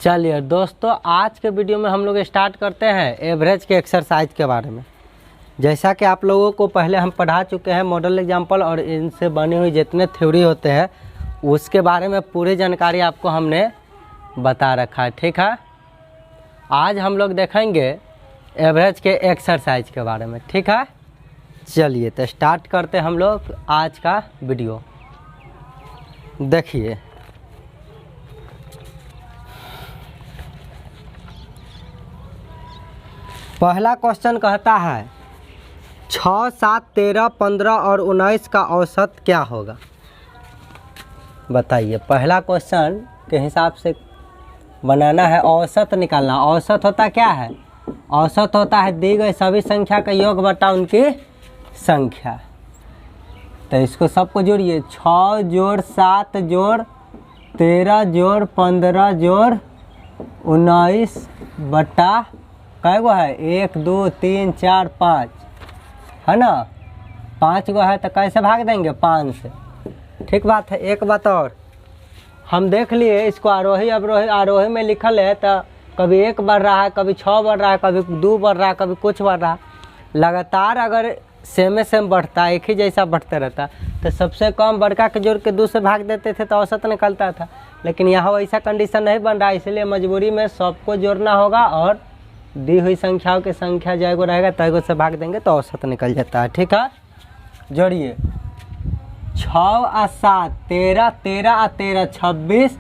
चलिए दोस्तों, आज के वीडियो में हम लोग स्टार्ट करते हैं एवरेज के एक्सरसाइज के बारे में। जैसा कि आप लोगों को पहले हम पढ़ा चुके हैं मॉडल एग्जाम्पल और इनसे बनी हुई जितने थ्योरी होते हैं उसके बारे में पूरी जानकारी आपको हमने बता रखा है। ठीक है, आज हम लोग देखेंगे एवरेज के एक्सरसाइज के बारे में। ठीक है, चलिए तो स्टार्ट करते हैं हम लोग आज का वीडियो। देखिए, पहला क्वेश्चन कहता है 6, 7, 13, 15 और 19 का औसत क्या होगा। बताइए, पहला क्वेश्चन के हिसाब से बनाना है, औसत निकालना। औसत होता क्या है? औसत होता है दी गई सभी संख्या का योग बटा उनकी संख्या। तो इसको सबको जोड़िए, 6 जोड़ 7 जोड़ 13 जोड़ 15 जोड़ 19 बटा कै गो है? 1 2 3 4 5 है ना। 5 गो है तो कैसे भाग देंगे? 5 से। ठीक बात है। एक बात और हम देख लिए, इसको आरोही अवरोही आरोही में लिखल है तो कभी 1 बढ़ रहा है, कभी 6 बढ़ रहा है, कभी 2 बढ़ रहा है, कभी कुछ बढ़ रहा है। लगातार अगर सेम बढ़ता है, एक ही जैसा बढ़ते रहता तो सबसे कम बड़का के जोड़ के 2 से भाग देते थे तो औसत निकलता था। लेकिन यहाँ वैसा कंडीशन नहीं बन रहा है, इसलिए मजबूरी में सबको जोड़ना होगा और दी हुई संख्याओं की संख्या जो एगो रहेगा तय गो से भाग देंगे तो औसत निकल जाता है। ठीक है, जोड़िए 6 और 7 13, 13 और 13 26,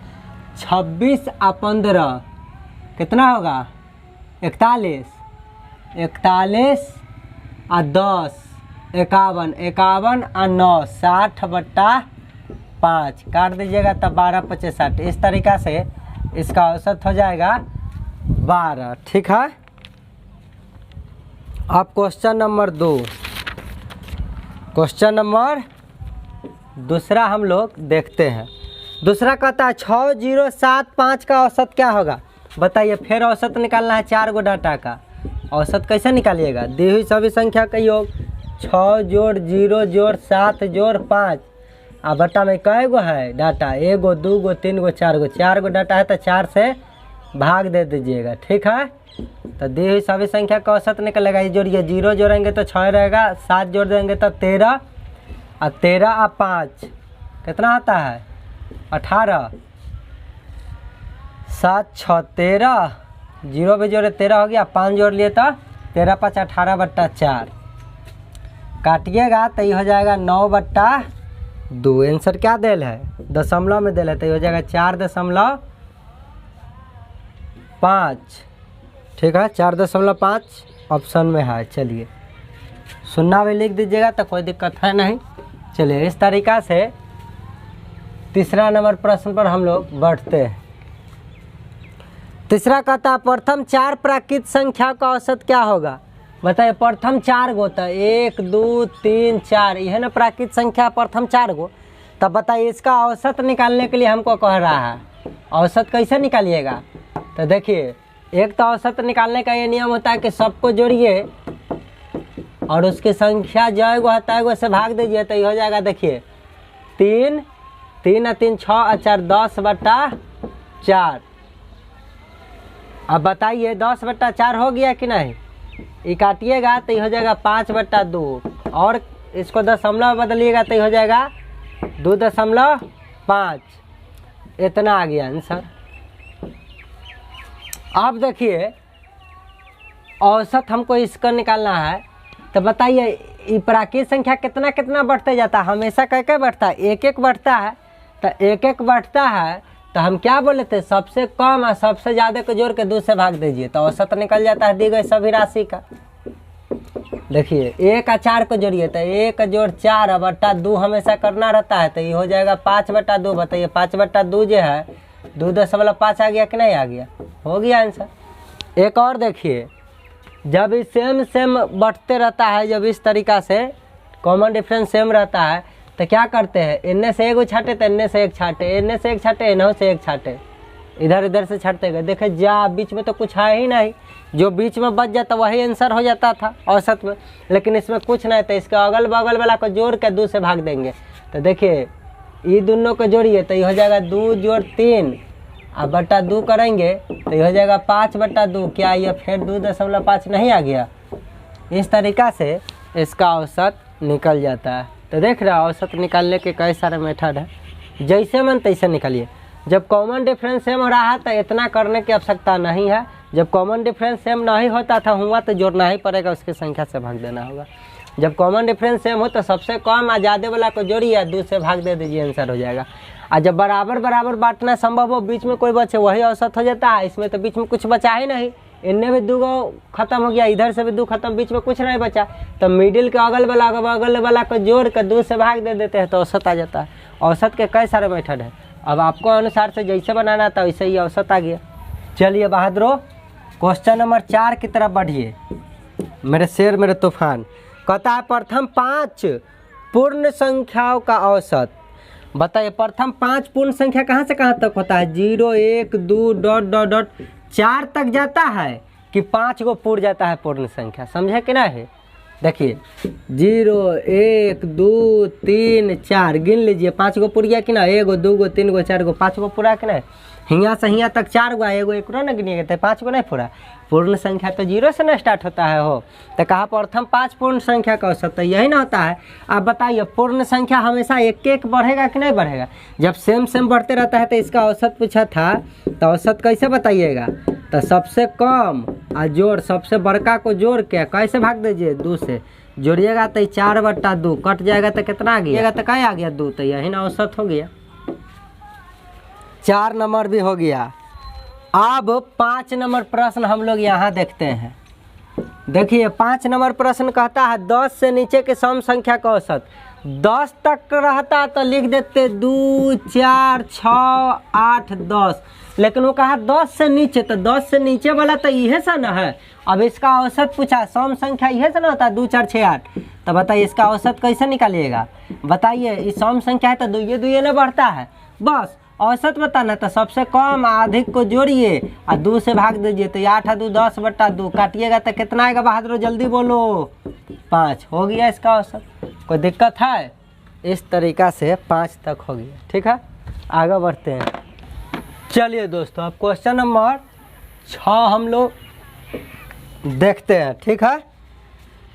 26 और 15 कितना होगा? 41, 41 और 10 51, 51 और 9 60 बटा 5 काट दीजिएगा तब 12 25 60। इस तरीक़ा से इसका औसत हो जाएगा 12। ठीक है, अब क्वेश्चन नंबर 2। क्वेश्चन नंबर दूसरा हम लोग देखते हैं। दूसरा कहता है 6 0 7 5 का औसत क्या होगा। बताइए, फिर औसत निकालना है 4 गो डाटा का। औसत कैसे निकालिएगा? दी हुई सभी संख्या का योग 6 जोड़ 0 जोड़ 7 जोड़ 5 आ बटा में कै गो है डाटा? 1 गो 2 गो 3 गो 4 गो। 4 गो डाटा है तो 4 से भाग दे दीजिएगा। ठीक है, तो दी हुई सभी संख्या का औसत निकलेगा। ये जोड़िए, 0 जोड़ेंगे तो 6 रहेगा, 7 जोड़ देंगे तो 13 और 13 और 5 कितना आता है? 18, 7 6 13, 0 भी जोड़े 13 हो गया, 5 जोड़ लिए तो 13 5 18 बट्टा 4 काटिएगा तो ये हो जाएगा 9 बट्टा 2। आंसर क्या देल है? दशमलव में देल है तो ये हो जाएगा 4.5। ठीक है, 4.5 ऑप्शन में है। चलिए, सुनना भी लिख दीजिएगा तो कोई दिक्कत है नहीं। चलिए, इस तरीक़ा से तीसरा नंबर प्रश्न पर हम लोग बढ़ते हैं। तीसरा कहता है प्रथम 4 प्राकृत संख्या का औसत क्या होगा। बताइए, प्रथम 4 गो तो 1 2 3 4 यह ना प्राकृत संख्या प्रथम 4 गो। तब बताइए, इसका औसत निकालने के लिए हमको कह रहा है। औसत कैसे निकालिएगा? तो देखिए, एक तो औसत निकालने का ये नियम होता है कि सबको जोड़िए और उसकी संख्या जो गो है तय गो से भाग दीजिए तो ये हो जाएगा। देखिए, 3 3 और 3 6 और 4 10 बटा 4। अब बताइए 10 बटा 4 हो गया कि नहीं? ये काटिएगा तो ये हो जाएगा 5 बटा 2 और इसको दशमलव बदलिएगा तो ये हो जाएगा 2.5। इतना आ गया आंसर। अब देखिए, औसत हमको इसका निकालना है तो बताइए ये प्राकृत संख्या कितना कितना बढ़ते जाता है? हमेशा कैसे बढ़ता है? 1 1 बढ़ता है। तो 1 1 बढ़ता है तो हम क्या बोले थे? सबसे कम और सबसे ज़्यादा को जोड़ के 2 से भाग दीजिए तो औसत निकल जाता है दी गई सभी राशि का। देखिए, 1 और 4 को जोड़िए तो 1 जोड़ 4 बटा 2 हमेशा करना रहता है तो ये हो जाएगा 5 बटा 2। बताइए, 5 बटा 2 जो है 2.5 आ गया कि नहीं आ गया? हो गया आंसर। एक और देखिए, जब ये सेम बढ़ते रहता है, जब इस तरीक़ा से कॉमन डिफरेंस सेम रहता है तो क्या करते हैं? इनने से एगो छाटे तो इनने से एक छाटे, इनने से एक छाटे इन्हों से एक छाटे, इधर इधर से छाटते गए। देखे जा बीच में तो कुछ है ही नहीं, जो बीच में बच जाता वही आंसर हो जाता था औसत में। लेकिन इसमें कुछ नहीं था, इसके अगल बगल वाला को जोड़ के 2 से भाग देंगे। तो देखिए, ये दोनों को जोड़िए तो ये हो जाएगा 2 जोड़ 3 अब बट्टा 2 करेंगे तो ये हो जाएगा 5/2। क्या ये फिर 2.5 नहीं आ गया? इस तरीक़ा से इसका औसत निकल जाता है। तो देख रहे हो औसत निकालने के कई सारे मेथड है, जैसे मन तैसे निकालिए। जब कॉमन डिफरेंस सेम हो रहा है तो इतना करने की आवश्यकता नहीं है। जब कॉमन डिफरेंस सेम नहीं होता था हुआ तो जोड़ना ही पड़ेगा, उसकी संख्या से भाग देना होगा। जब कॉमन डिफरेंस सेम हो तो सबसे कम आज़ादे वाला को जोड़िए, 2 से भाग दे दीजिए, आंसर हो जाएगा। और जब बराबर बराबर बांटना संभव हो, बीच में कोई बचे, वही औसत हो जाता है। इसमें तो बीच में कुछ बचा ही नहीं, इनने भी 2 खत्म हो गया, इधर से भी 2 खत्म, बीच में कुछ नहीं बचा। तो मिडिल के अगल वाला को जोड़ कर 2 से भाग दे देते हैं तो औसत आ जाता है। औसत के कई सारे मेथड है, अब आपको अनुसार से जैसे बनाना था वैसे ही औसत आ गया। चलिए बहादुरों, क्वेश्चन नंबर 4 की तरफ बढ़िए। मेरे शेर मेरे तूफान कहता है प्रथम 5 पूर्ण संख्याओं का औसत। बताइए प्रथम 5 पूर्ण संख्या कहाँ से कहाँ तक होता है? 0 1 2 ... 4 तक जाता है कि 5 को पूर्ण जाता है पूर्ण संख्या, समझे कि नहीं? देखिए 0 1 2 3 4 गिन लीजिए, 5 को पूरा कि ना? 1 2 3 4 5 को पूरा कि नहीं? हियाँ से हियाँ तक 4 गो, 1 1 ना गिनिएगा तो 5 को नहीं पूरा। पूर्ण संख्या तो 0 से ना स्टार्ट होता है हो, तो कहा प्रथम 5 पूर्ण संख्या का औसत, तो यही ना होता है। आप बताइए पूर्ण संख्या हमेशा एक एक बढ़ेगा कि नहीं बढ़ेगा? जब सेम सेम बढ़ते रहता है तो इसका औसत पूछा था, तो औसत कैसे बताइएगा? तो सबसे कम और जोड़ सबसे बड़का को जोड़ के कैसे भाग दीजिए? 2 से जोड़िएगा तो 4/2 कट जाएगा तो कितना आ गया? तो क्या आ गया? 2। तो यही ना औसत हो गया। 4 नंबर भी हो गया। अब 5 नंबर प्रश्न हम लोग यहाँ देखते हैं। देखिए 5 नंबर प्रश्न कहता है 10 से नीचे के सम संख्या का औसत। 10 तक रहता तो लिख देते 2 4 6 8 10, लेकिन वो कहा 10 से नीचे, तो 10 से नीचे वाला तो यह सा ना है। अब इसका औसत पूछा, सम संख्या यह से ना होता है 2 4 6 8। तो बताइए इसका औसत कैसे निकालिएगा? बताइए इस सम संख्या है तो 2 2 ना बढ़ता है, बस औसत बताना। तो सबसे कम अधिक को जोड़िए और 2 से भाग दीजिए, तो 8 2 10/2 काटिएगा तो कितना आएगा बहादुर? जल्दी बोलो। 5 हो गया इसका औसत। कोई दिक्कत है? इस तरीक़ा से 5 तक हो गया। ठीक है, आगे बढ़ते हैं। चलिए दोस्तों, अब क्वेश्चन नंबर 6 हम लोग देखते हैं। ठीक है,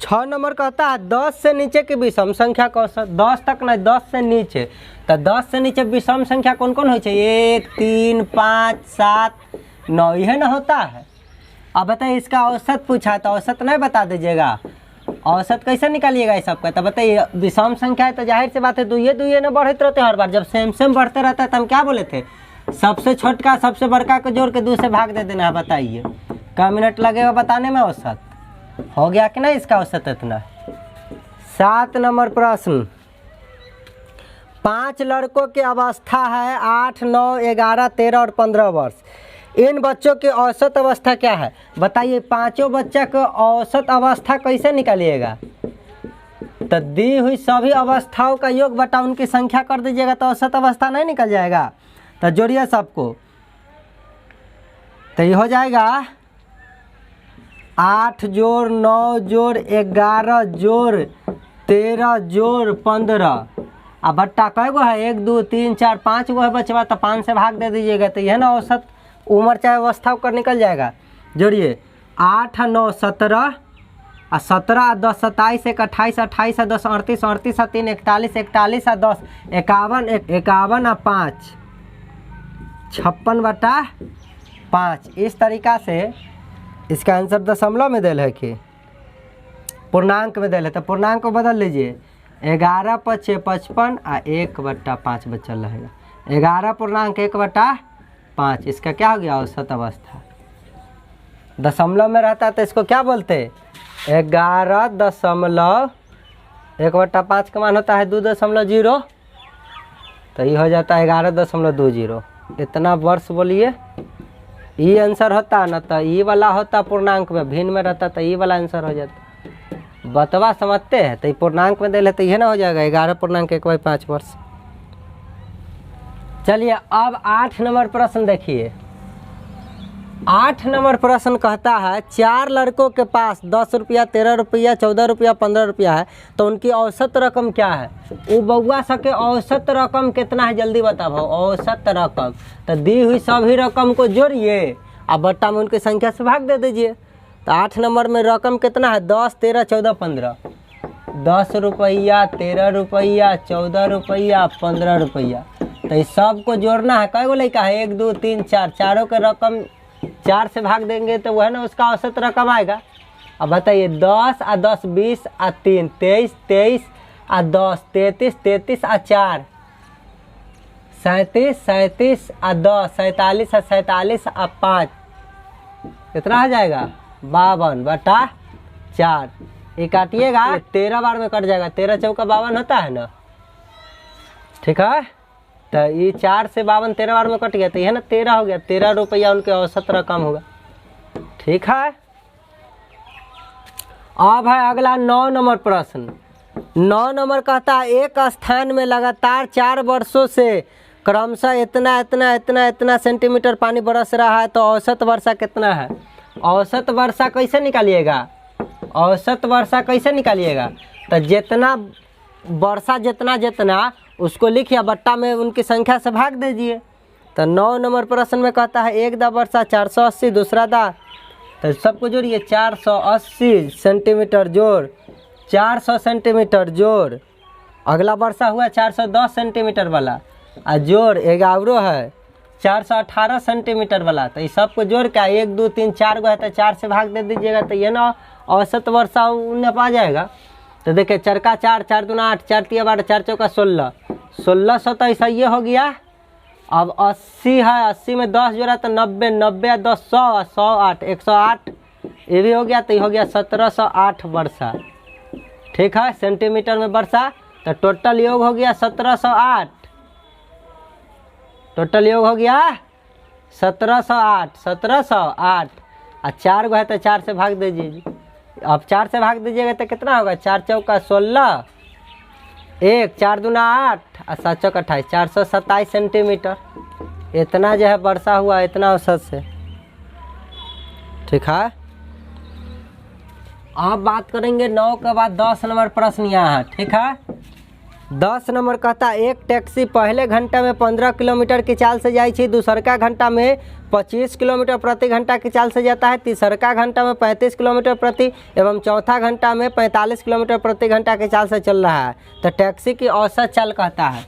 6 नंबर कहता है 10 से नीचे की विषम संख्या का औसत। 10 तक नहीं, 10 से नीचे। तो 10 से नीचे विषम संख्या कौन कौन हो? 1 3 5 7 9, यह ना होता है। अब बताइए इसका औसत पूछा तो औसत नहीं बता दीजिएगा, औसत कैसे निकालिएगा इस सबका? तो बताइए विषम संख्या है तो जाहिर सी बात है 2 2 ना बढ़ते रहते हर बार। जब सेम सेम बढ़ते रहता है तो हम क्या बोले थे? सबसे छोटका सबसे बड़का को जोड़ के 2 से भाग दे देना है। बताइए क्या मिनट लगेगा बताने में? औसत हो गया कि नहीं इसका औसत इतना? 7 नंबर प्रश्न, 5 लड़कों की अवस्था है 8 9 11 13 और 15 वर्ष। इन बच्चों की औसत अवस्था क्या है? बताइए पांचों बच्चा का औसत अवस्था कैसे निकालिएगा? तो दी हुई सभी अवस्थाओं का योग बटा उनकी संख्या कर दीजिएगा तो औसत अवस्था नहीं निकल जाएगा? तो जोड़िए सबको, तो ये हो जाएगा 8 जोड़ 9 जोड़ 11 जोड़ 13 जोड़ 15। अब बट्टा कै गो है? 1 2 3 4 5 गो है बचवा, तो 5 से भाग दे दीजिएगा तो यह ना औसत उम्र चाहे अवस्था कर निकल जाएगा। जोड़िए 8 9 17 और 17 10 27 1 28 28 10 38 38 3 41 41 10 51 51 और 5 56/5। इस तरीक़ा से इसका आंसर दशमलव में दिल है कि पूर्णांक में दिल है, तो पूर्णांक को बदल लीजिए। 11 × 6 55 और 1/5 बचल रहेगा। 11 पूर्णांक 1/5, इसका क्या हो गया? औसत अवस्था। दशमलव में रहता तो इसको क्या बोलते? 11.1/5 का मान होता है 2.0, तो ये हो जाता है 11.20। इतना वर्ष बोलिए, ये आंसर होता ना, तो ये वाला होता पूर्णांक में, भिन्न में रहता तो ये वाला आंसर हो जाता। बतवा समझते हैं? तो ये पूर्णांक में दे लेते ये ना हो जाएगा 11.1/5 वर्ष। चलिए अब 8 नंबर प्रश्न देखिए। 8 नंबर प्रश्न कहता है 4 लड़कों के पास 10 रुपया, 13 रुपया, 14 रुपया, 15 रुपया है, तो उनकी औसत रकम क्या है? वो बउआ सके औसत रकम कितना है जल्दी बता भाव। औसत रकम तो दी हुई सभी रकम को जोड़िए और बट्टा में उनकी संख्या से भाग दे दीजिए। तो 8 नंबर में रकम कितना है? 10, 13, 14, 15। 10 रुपया, 13 रुपया, 14 रुपया, 15 रुपया। तो इस सब को जोड़ना है। कई गो लड़का है? 1, 2, 3, 4। चारों के रकम 4 से भाग देंगे तो वह ना उसका औसत रकम आएगा। अब बताइए 10 और 10, 20 और 3, 23, 23 और 10, 33, 33 और 4, 37, 37 और 10, 47 और 47 और 5, कितना हो जाएगा? 52/4। ये काटिएगा 13 बार में कट जाएगा। 13 चौका 52 होता है ना, ठीक है। तो ये 4 से 52 13 बार में कट गया तो यह ना 13 हो गया। 13 रुपया उनके औसत रकम होगा, ठीक है। अब है अगला 9 नंबर प्रश्न। 9 नंबर कहता है एक स्थान में लगातार 4 वर्षों से क्रमशः इतना इतना इतना इतना सेंटीमीटर पानी बरस रहा है, तो औसत वर्षा कितना है? औसत वर्षा कैसे निकालिएगा? औसत वर्षा कैसे निकालिएगा? तो जितना वर्षा जितना जितना उसको लिखिए, बट्टा में उनकी संख्या से भाग दीजिए। तो 9 नंबर प्रश्न में कहता है एक दा वर्षा 480, दूसरा दा, तो सबको जोड़िए 480 सेंटीमीटर जोड़ 400 सेंटीमीटर जोड़, अगला वर्षा हुआ 410 सेंटीमीटर वाला और जोड़ एगावरो है 418 सेंटीमीटर वाला। तो इस सबको जोड़ के 1, 2, 3, 4 गो है तो 4 से भाग दे दीजिएगा, तो ये ना औसत वर्षा उन्हें पा जाएगा। तो देखिए 4 का 4, 4 दूना 8, 4 तिया 12, 4 चौका 16, 1600 तो ऐसा ये हो गया। अब 80 है, 80 में 10 जोड़ा तो 90, 90 10, 100, 108, 108 ये भी हो गया। तो ये हो गया 1708 वर्षा, ठीक है, सेंटीमीटर में वर्षा। तो टोटल योग हो गया 1708, टोटल योग हो गया 1708, 1708 और 4 गो है तो 4 से भाग दीजिए। अब 4 से भाग दीजिएगा तो कितना होगा? 4 चौका 16, 1, 4 दूना 8 और 7 चौका 28, 427 सेंटीमीटर इतना जो है वर्षा हुआ, इतना औसत से, ठीक है। अब बात करेंगे 9 के बाद 10 नंबर प्रश्न यहाँ है, ठीक है। 10 नंबर कहता एक टैक्सी पहले घंटा में 15 किलोमीटर की चाल से जाई, दूसरका घंटा में 25 किलोमीटर प्रति घंटा की चाल से जाता है, तीसरका घंटा में 35 किलोमीटर प्रति एवं चौथा घंटा में 45 किलोमीटर प्रति घंटा की चाल से चल रहा है। तो टैक्सी की औसत चाल कहता है।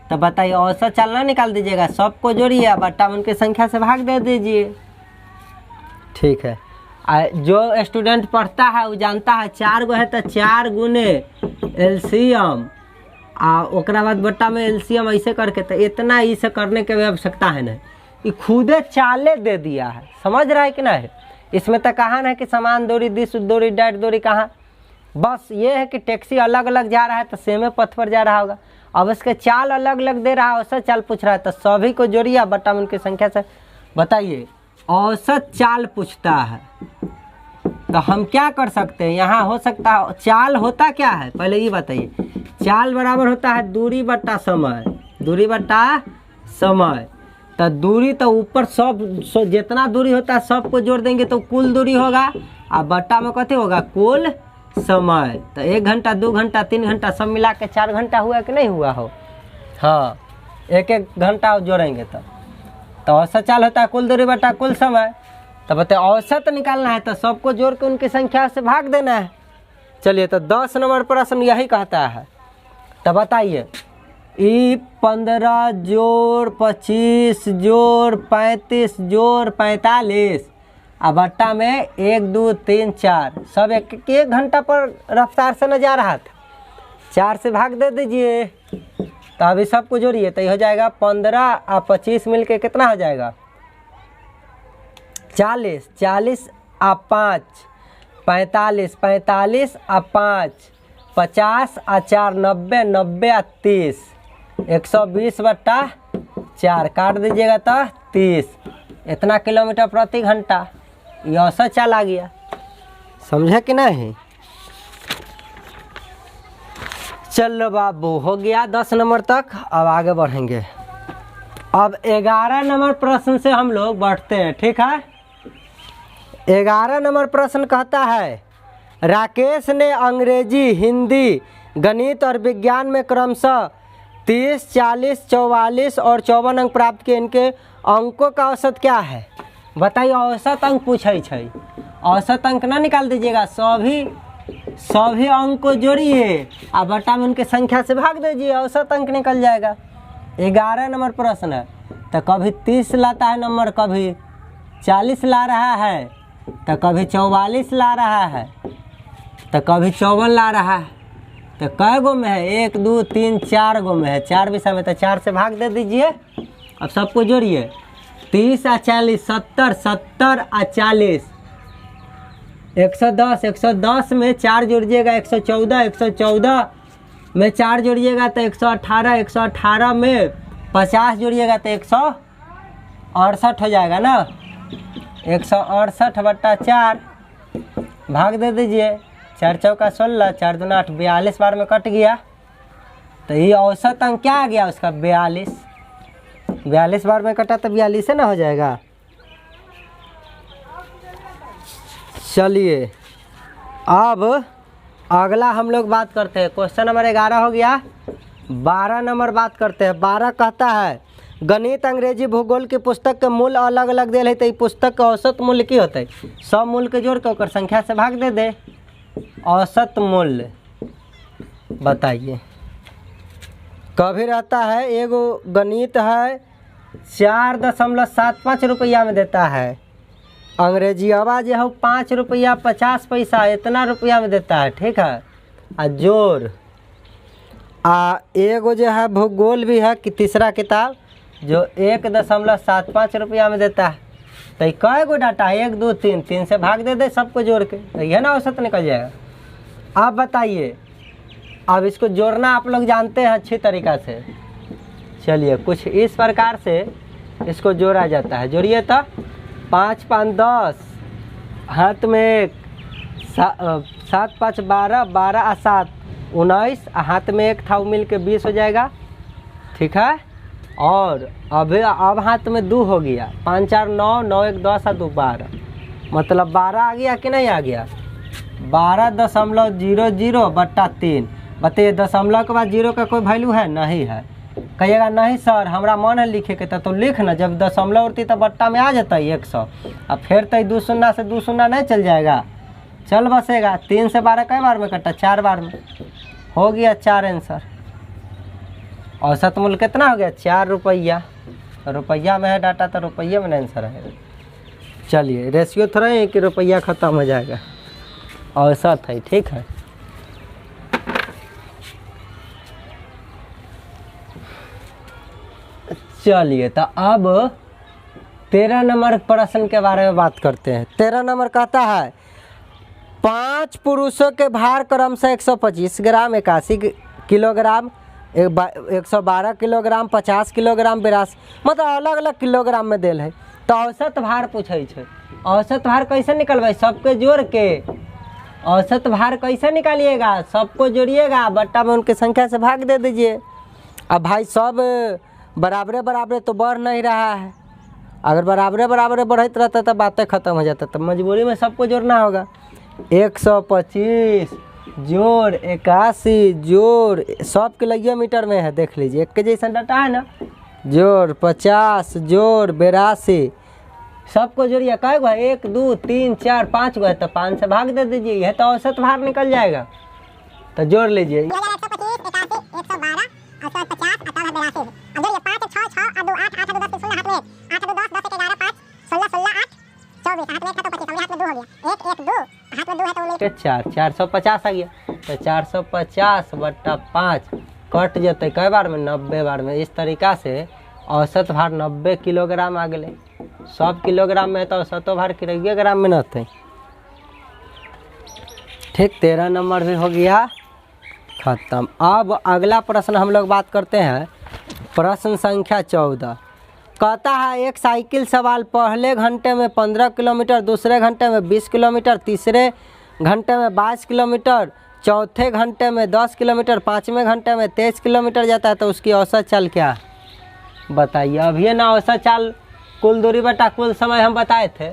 तो बताइए औसत चाल ना निकाल दीजिएगा, सबको जोड़िए बट्टा में उनकी संख्या से भाग दे दीजिए, ठीक है। जो स्टूडेंट पढ़ता है वो जानता है 4 गो है तो 4 गुने एलसीएम ओकरा बाद बट्टा में एलसीएम ऐसे करके, तो इतना इसे करने की आवश्यकता है नहीं, ये खुदे चाले दे दिया है, समझ रहा है कि नहीं। इसमें तो कहा ना कि समान दूरी, दिश दूरी, डाइट दूरी कहाँ, बस ये है कि टैक्सी अलग अलग जा रहा है तो सेमे पथ पर जा रहा होगा। अब इसके चाल अलग अलग दे रहा है, औसत चाल पूछ रहा है, तो सभी को जोड़िए बट्टा में उनकी संख्या से बताइए। औसत चाल पूछता है तो हम क्या कर सकते हैं? यहाँ हो सकता है चाल होता क्या है पहले ये बताइए। चाल बराबर होता है दूरी बट्टा समय, दूरी बट्टा समय। तो दूरी तो ऊपर सब जितना दूरी होता है सबको जोड़ देंगे तो कुल दूरी होगा, और बट्टा में कथी होगा? कुल समय। तो 1 घंटा 2 घंटा 3 घंटा सब मिला के 4 घंटा हुआ कि नहीं हुआ हो? हाँ, 1-1 घंटा जोड़ेंगे तो औसत चाल होता है कुल दूरी बट्टा कुल समय। तो बताइए औसत निकालना है तो सबको जोड़ के उनकी संख्या से भाग देना है। चलिए तो 10 नंबर प्रश्न यही कहता है। तो बताइए 15 जोड़ 25 जोड़ 35 जोड़ 45 और बट्टा में 1 2 3 4 सब एक घंटा पर रफ्तार से न जा रहा था, 4 से भाग दे दीजिए। तो अभी सबको जोड़िए तो ये हो जाएगा 15 और 25 मिल के कितना हो जाएगा? 40, 40 और 5 45, 45 और 5 50 और 4 90, 90 और 30 120/4 काट दीजिएगा तो 30, इतना किलोमीटर प्रति घंटा ये औसत चाल आ गया। समझे कि नहीं? चलो बाबू हो गया 10 नंबर तक। अब आगे बढ़ेंगे। अब 11 नंबर प्रश्न से हम लोग बढ़ते हैं, ठीक है। 11 नंबर प्रश्न कहता है राकेश ने अंग्रेजी, हिंदी, गणित और विज्ञान में क्रमशः 30, 40, 44 और 54 अंक प्राप्त किए। इनके अंकों का औसत क्या है? बताइए, औसत अंक पूछे छै। औसत अंक ना निकाल दीजिएगा, सभी अंक को जोड़िए और बटा में उनके संख्या से भाग दीजिए, औसत अंक निकल जाएगा। 11 नंबर प्रश्न है, तो कभी 30 लाता है नंबर, कभी 40 ला रहा है, तो कभी 44 ला रहा है, तो कभी 54 ला रहा है। तो कै गो में है? 1, 2, 3, 4 गो में है। 4 विषय में, तो 4 से भाग दे दीजिए। अब सबको जोड़िए, 30 और 40, 70, 70 और 40, 110, 110 में 4 जोड़िएगा 114, 114 में 4 जोड़िएगा तो 118, 118 में 50 जोड़िएगा तो 168 हो जाएगा ना। 168 बट्टा 4 भाग दे दीजिए, 4 चौका 16, 4 दूना 8, 42 बार में कट गया। तो ये औसत अंक क्या आ गया उसका? 42। 42 बार में कटा तो 42 ना हो जाएगा। चलिए अब अगला हम लोग बात करते हैं। क्वेश्चन नंबर 11 हो गया। 12 नंबर बात करते हैं। 12 कहता है गणित, अंग्रेजी, भूगोल की पुस्तक के मूल्य अलग अलग दिल है, तो पुस्तक के औसत मूल्य की होता है? सब मूल्य के जोड़ के ओकर संख्या से भाग दे दे। औसत मूल्य बताइए। कभी रहता है एगो गणित है 4.75 रुपया में देता है। अंग्रेजी आवाज है 5 रुपया 50 पैसा, इतना रुपया में देता है, ठीक है। आ जोड़ एगो जो है भूगोल भी है कि तीसरा किताब जो 1.75 रुपया में देता है। तो कै गो डाटा है? 1, 2, 3, 3 से भाग दे दे सबको जोड़ के, तो यह ना औसत निकल जाएगा। आप बताइए, अब इसको जोड़ना आप लोग जानते हैं अच्छी तरीक़ा से। चलिए कुछ इस प्रकार से इसको जोड़ा जाता है। जोड़िए तो 5, 5, 10, हाथ में 7, 5, 12, 12 और 7, 19, हाथ में 1 था, मिल के 20 हो जाएगा, ठीक है। और अब हाथ में 2 हो गया, 5, 4, 9, 9, 1, 10 और 2, 12, मतलब 12 आ गया कि नहीं आ गया? 12.00 बट्टा 3। बताइए, दशमलव के बाद 0 का कोई वैल्यू है? नहीं है। कहिएगा नहीं सर हमारा मन है लिखे के, तो लिख ना, जब दशमलव उड़ती तो बट्टा में आ जाता है 100, अब फिर तो 2 शून्य से 2 शून्य नहीं चल जाएगा, चल बसेगा। 3 से 12 कई बार में कटा? 4 बार में। हो गया 4 आंसर। औसत मूल्य कितना हो गया? 4 रुपया। रुपया में है डाटा तो रुपये में आंसर है। चलिए रेशियो थोड़ा है कि रुपया ख़त्म हो जाएगा, औसत है, ठीक है। चलिए तो अब 13 नंबर प्रश्न के बारे में बात करते हैं। 13 नंबर कहता है 5 पुरुषों के भार क्रमशः 125 ग्राम, 81 किलोग्राम, 112 किलोग्राम, 50 किलोग्राम, 82, मतलब अलग अलग किलोग्राम में देल है। तो औसत भार पूछे छे। औसत भार कैसे निकलवाई? सबके जोड़ के औसत भार कैसे निकालिएगा? सबको जोड़िएगा, बट्टा में उनकी संख्या से भाग दे दीजिए। अब भाई सब बराबरे बराबरे तो बढ़ नहीं रहा है। अगर बराबरे बराबरे बढ़ते रहता तो बातें ख़त्म हो जाता, तो मजबूरी में सबको जोड़ना होगा। 125 जोड़ 81 जोड़ सब किलोमीटर में है, देख लीजिए, एक के जैसा डाटा है ना। जोड़ 50 जोड़ 82, सबको जोड़िए। कै गो है? 1, 2, 3, 4, 5 गो है, तो 5 से भाग दे दीजिए, यह तो औसत भार निकल जाएगा। तो जोड़ लीजिए। चार 450 आ गया, तो 450 बट्टा 5 कट जते कई बार में? 90 बार में। इस तरीका से औसत भार 90 किलोग्राम आ गए। 100 किलोग्राम में तो औसतो भार किलोग्राम में न थे, ठीक। 13 नंबर भी हो गया खत्म। अब अगला प्रश्न हम लोग बात करते हैं, प्रश्न संख्या 14 कहता है एक साइकिल सवार पहले घंटे में 15 किलोमीटर, दूसरे घंटे में 20 किलोमीटर, तीसरे घंटे में 22 किलोमीटर, चौथे घंटे में 10 किलोमीटर, पाँचवें घंटे में 23 किलोमीटर जाता है, तो उसकी औसत चाल क्या है? बताइए। अब ये ना औसत चाल कुल दूरी बटा कुल समय हम बताए थे।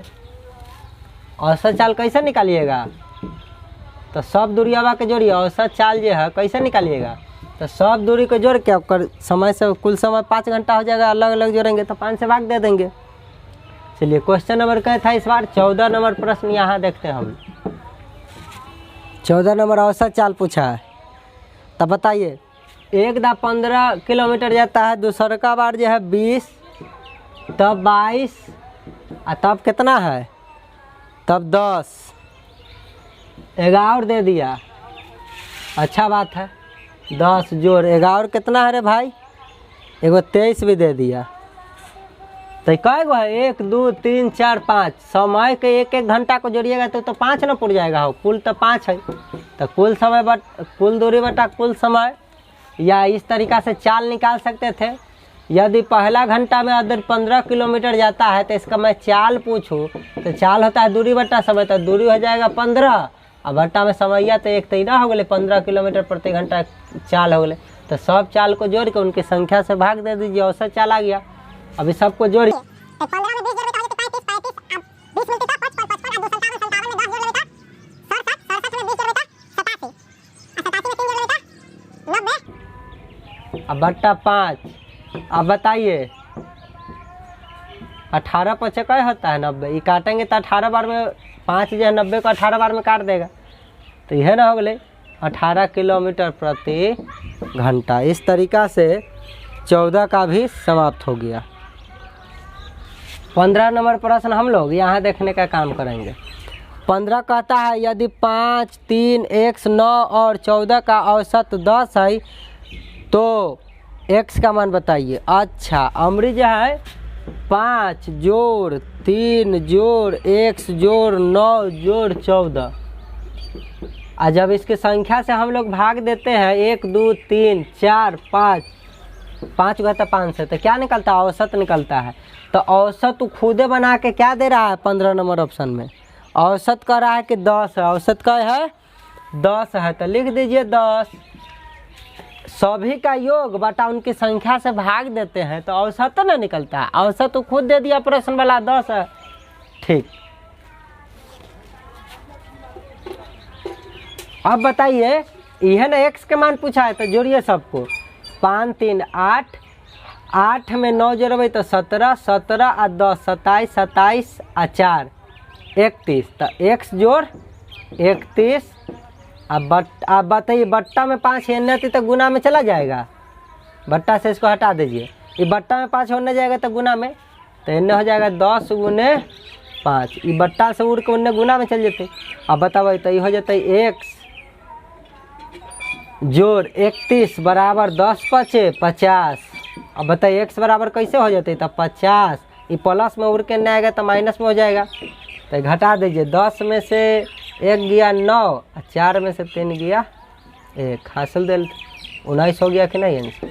औसत चाल कैसे निकालिएगा? तो सब दूरियावा के जोड़िए, औसत चाल जो है कैसे निकालिएगा? तो सब दूरी को जोड़ के आपका समय से कुल समय 5 घंटा हो जाएगा, अलग अलग जोड़ेंगे तो 5 से भाग दे देंगे। चलिए क्वेश्चन नंबर क्या था इस बार? 14 नंबर प्रश्न यहाँ देखते हैं हम। 14 नंबर औसत चाल पूछा है। तब बताइए, एक दा 15 किलोमीटर जाता है, दूसरा का बार जो है 20, तब 22 और तब कितना है? तब 10। 11 दे दिया, अच्छा बात है। 10 जोड़ 11 कितना है रे भाई? एगो 23 भी दे दिया। तो कै गो है? 1 2 3 4 5। समय के एक एक घंटा को जोड़िएगा तो 5 ना पुर जाएगा हो, कुल तो 5 है। तो कुल समय बट कुल दूरी बटा कुल समय, या इस तरीक़ा से चाल निकाल सकते थे। यदि पहला घंटा में अगर 15 किलोमीटर जाता है तो इसका मैं चाल पूछूं तो चाल होता है दूरी बटा समय, तो दूरी हो जाएगा 15 और बट्टा में समैया तो एक तैना हो गए 15 किलोमीटर प्रति घंटा चाल हो गए। तो सब चाल को जोड़ के उनकी संख्या से भाग दे दीजिए, औसत चाल आ गया। अभी सबको जोड़िए, तो 15 में 20 जोड़ देता है तो 35, 20 मिलता है 5 5 5 और 57 57 में 10 जोड़ देता 67 67 में 20 जोड़ देता 87 87 में 3 जोड़ देता 90 अब बट्टा 5। अब बताइए 18 पचे क्या होता है? 90। ये काटेंगे तो 18 बार में 5 जो है 90 को 18 बार में काट देगा, तो यह ना हो गए 18 किलोमीटर प्रति घंटा। इस तरीक़ा से 14 का भी समाप्त हो गया। 15 नंबर प्रश्न हम लोग यहाँ देखने का काम करेंगे। 15 कहता है यदि 5 3 x 9 और 14 का औसत 10 है तो x का मान बताइए। अच्छा, अमरी जो है 5 जोड़ 3 जोड़ x जोड़ 9 जोड़ 14, और जब इसकी संख्या से हम लोग भाग देते हैं 1 2 3 4 5 5 को तो 5 से, तो क्या निकलता है? औसत निकलता है। तो औसत तो खुदे बना के क्या दे रहा है? 15 नंबर ऑप्शन में औसत कह रहा है कि 10 है। औसत क्या है? 10 है, तो लिख दीजिए 10। सभी का योग बटा उनकी संख्या से भाग देते हैं तो औसत ना निकलता है। औसत तो खुद दे दिया प्रश्न वाला 10 है। ठीक, अब बताइए, यह ना x के मान पूछा है तो जोड़िए सबको। 5 3 8, 8 में 9 जोड़े तो 17, 17 और 10 27, 27 और 4 31, तो x जोड़ 31। अब बताइए बट्टा में 5 होने तो गुना में चला जाएगा, बट्टा से इसको हटा दीजिए। ये बट्टा में 5 होने जाएगा तो गुना में, तो इन्हें हो जाएगा 10 गुने 5। ये बट्टा से उड़ के उन्हें गुना में चल जाते। अब बताओ तो ये हो जाता है x जोड़ 31 बराबर 10 पचे 50। अब बताइए x बराबर कैसे हो जाते? तो 50। ये प्लस में उड़ के नहीं आएगा तो माइनस में हो जाएगा, तो घटा दीजिए। 10 में से 1 गया 9 और 4 में से 3 गया 1, हासिल दे 19 हो गया कि नहीं आंसर?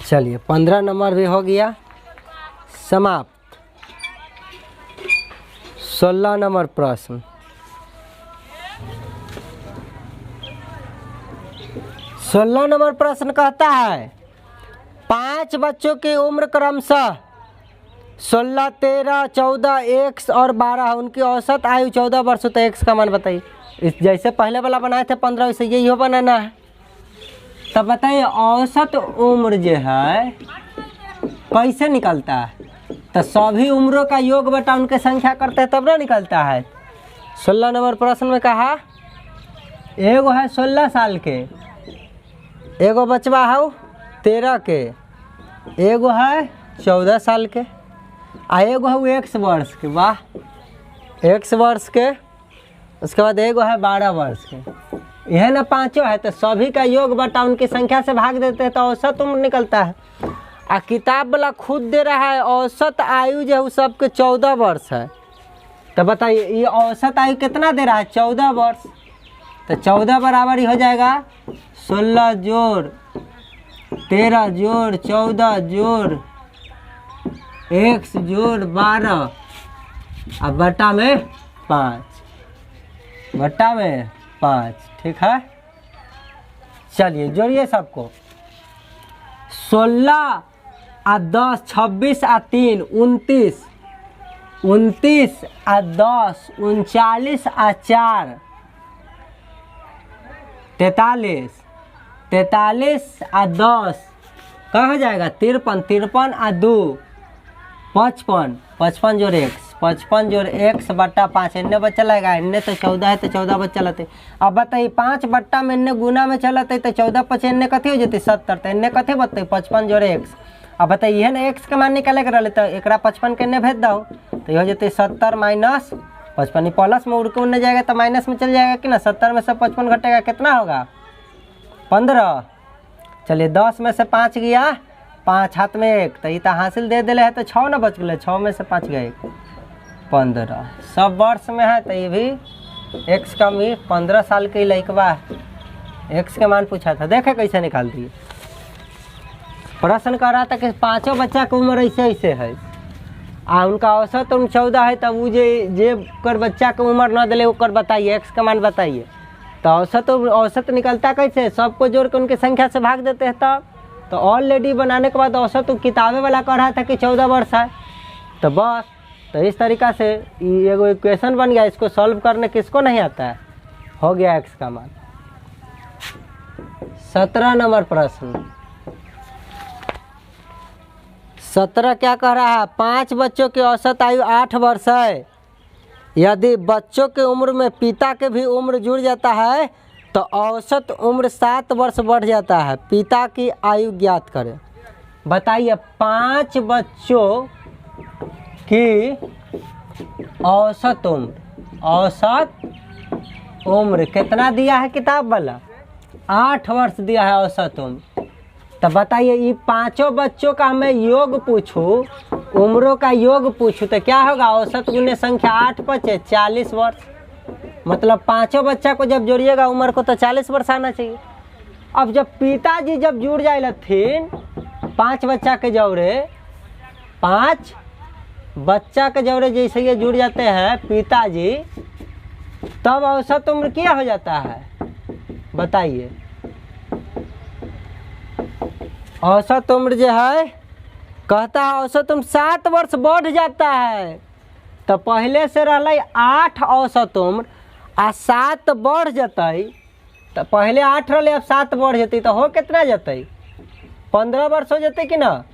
चलिए 15 नंबर भी हो गया समाप्त। 16 नंबर प्रश्न। 16 नंबर प्रश्न कहता है 5 बच्चों की उम्र क्रमशः 16 13 14 1 और 12, उनकी औसत आयु 14 वर्ष। तो x का मान बताइए। इस जैसे पहले वाला बनाए थे 15, वैसे यही हो बनाना है। तब बताइए औसत उम्र जो है कैसे निकलता है? तो सभी उम्रों का योग बटा उनके संख्या करते हैं तब ना निकलता है। 16 नंबर प्रश्न में कहा एगो है 16 साल के, एगो बचवा है 13 के, एगो है 14 साल के, आ एगो है 1 वर्ष के। वाह, 1 वर्ष के। उसके बाद एगो है 12 वर्ष के। यह ना पांचों है, तो सभी का योग बटा उनकी संख्या से भाग देते हैं तो औसत उम्र निकलता है। आ किताब वाला खुद दे रहा है औसत आयु जो है सबके 14 वर्ष है। तो बताइए ये औसत आयु कितना दे रहा है? 14 वर्ष। तो 14 बराबर ही हो जाएगा 16 जोड़ 13 जोड़ 14 जोड़ 1 जोड़ 12 अब बट्टा में 5, बट्टा में 5। ठीक है, चलिए जोड़िए सबको। 16 और 10 26 और 3 29, 29 आ 10, 39 आ 4 43, 43 आ 10 क्या हो जाएगा 53, 53 आ 2 55, 55 जोड़ x, 55 जोड़ x बट्टा 5, इन्ने बच्चा लगेगा, इन्ने तो 14 है तो 14 बच्चा चलते। अब बताइए 5 बट्टा में इन्ने गुना में चलते तो 14 5 इन्ने कथी हो जाती 70, तो इन्ने कथी बताइए 55 जोड़ x। अब बताइए यह ना x के मान निकाले के रहे तो एक 55 के इन्ने भेज दो तो ये हो जाते 70 माइनस 55, प्लस में उड़ के उन्ने जाएगा तो माइनस में चल जाएगा कि ना, 70 में से 55 घटेगा कितना होगा 15। चलिए 10 में से 5 गया, 5 हाथ में 1 तो ये तो हासिल दे दिले है तो 6 ना बच गए, 6 में से 5 गए 15। सब वर्ष में है तो ये भी x कम ही 15 साल के लड़कवा x के मान पूछा था, देखे कैसे निकाल दिए। प्रश्न कर रहा था कि 5 बच्चा की उम्र ऐसे ऐसे है आ उनका औसत उम्र 14 है, तब वो जे कर बच्चा के उम्र न दिले ओकर बताइए x का मान बताइए। तो औसत निकलता कैसे, सबको जोड़ के उनकी संख्या से भाग देते हैं तब। तो ऑलरेडी बनाने के बाद औसत तो किताबें वाला कह रहा था कि 14 वर्ष है, तो बस तो इस तरीक़ा से ये एगो इक्वेशन बन गया। इसको सॉल्व करने किसको नहीं आता है, हो गया x का मान। 17 नंबर प्रश्न, 17 क्या कह रहा है, 5 बच्चों की औसत आयु 8 वर्ष है। यदि बच्चों के उम्र में पिता के भी उम्र जुड़ जाता है तो औसत उम्र 7 वर्ष बढ़ जाता है। पिता की आयु ज्ञात करें। बताइए 5 बच्चों की औसत उम्र कितना दिया है किताब वाला, 8 वर्ष दिया है औसत उम्र। तो बताइए ये 5 बच्चों का मैं योग पूछूं, उम्रों का योग पूछूं तो क्या होगा, औसत गुने संख्या 8 5 40 वर्ष। मतलब 5 बच्चा को जब जोड़िएगा उम्र को तो 40 वर्ष आना चाहिए। अब जब पिताजी जब जुड़ जाए लथिन 5 बच्चा के जोड़े, 5 बच्चा के जोड़े जैसे ये जुड़ जाते हैं पिताजी, तब औसत उम्र क्या हो जाता है बताइए। औसत उम्र जो है कहता है औसत उम्र 7 वर्ष बढ़ जाता है। तो पहले से रहा 8 औसत उम्र आ 7 बढ़ जाते, तो पहले 8 रहा अब 7 बढ़ जाती तो हो कितना जाते 15 वर्ष हो जाते कि ना।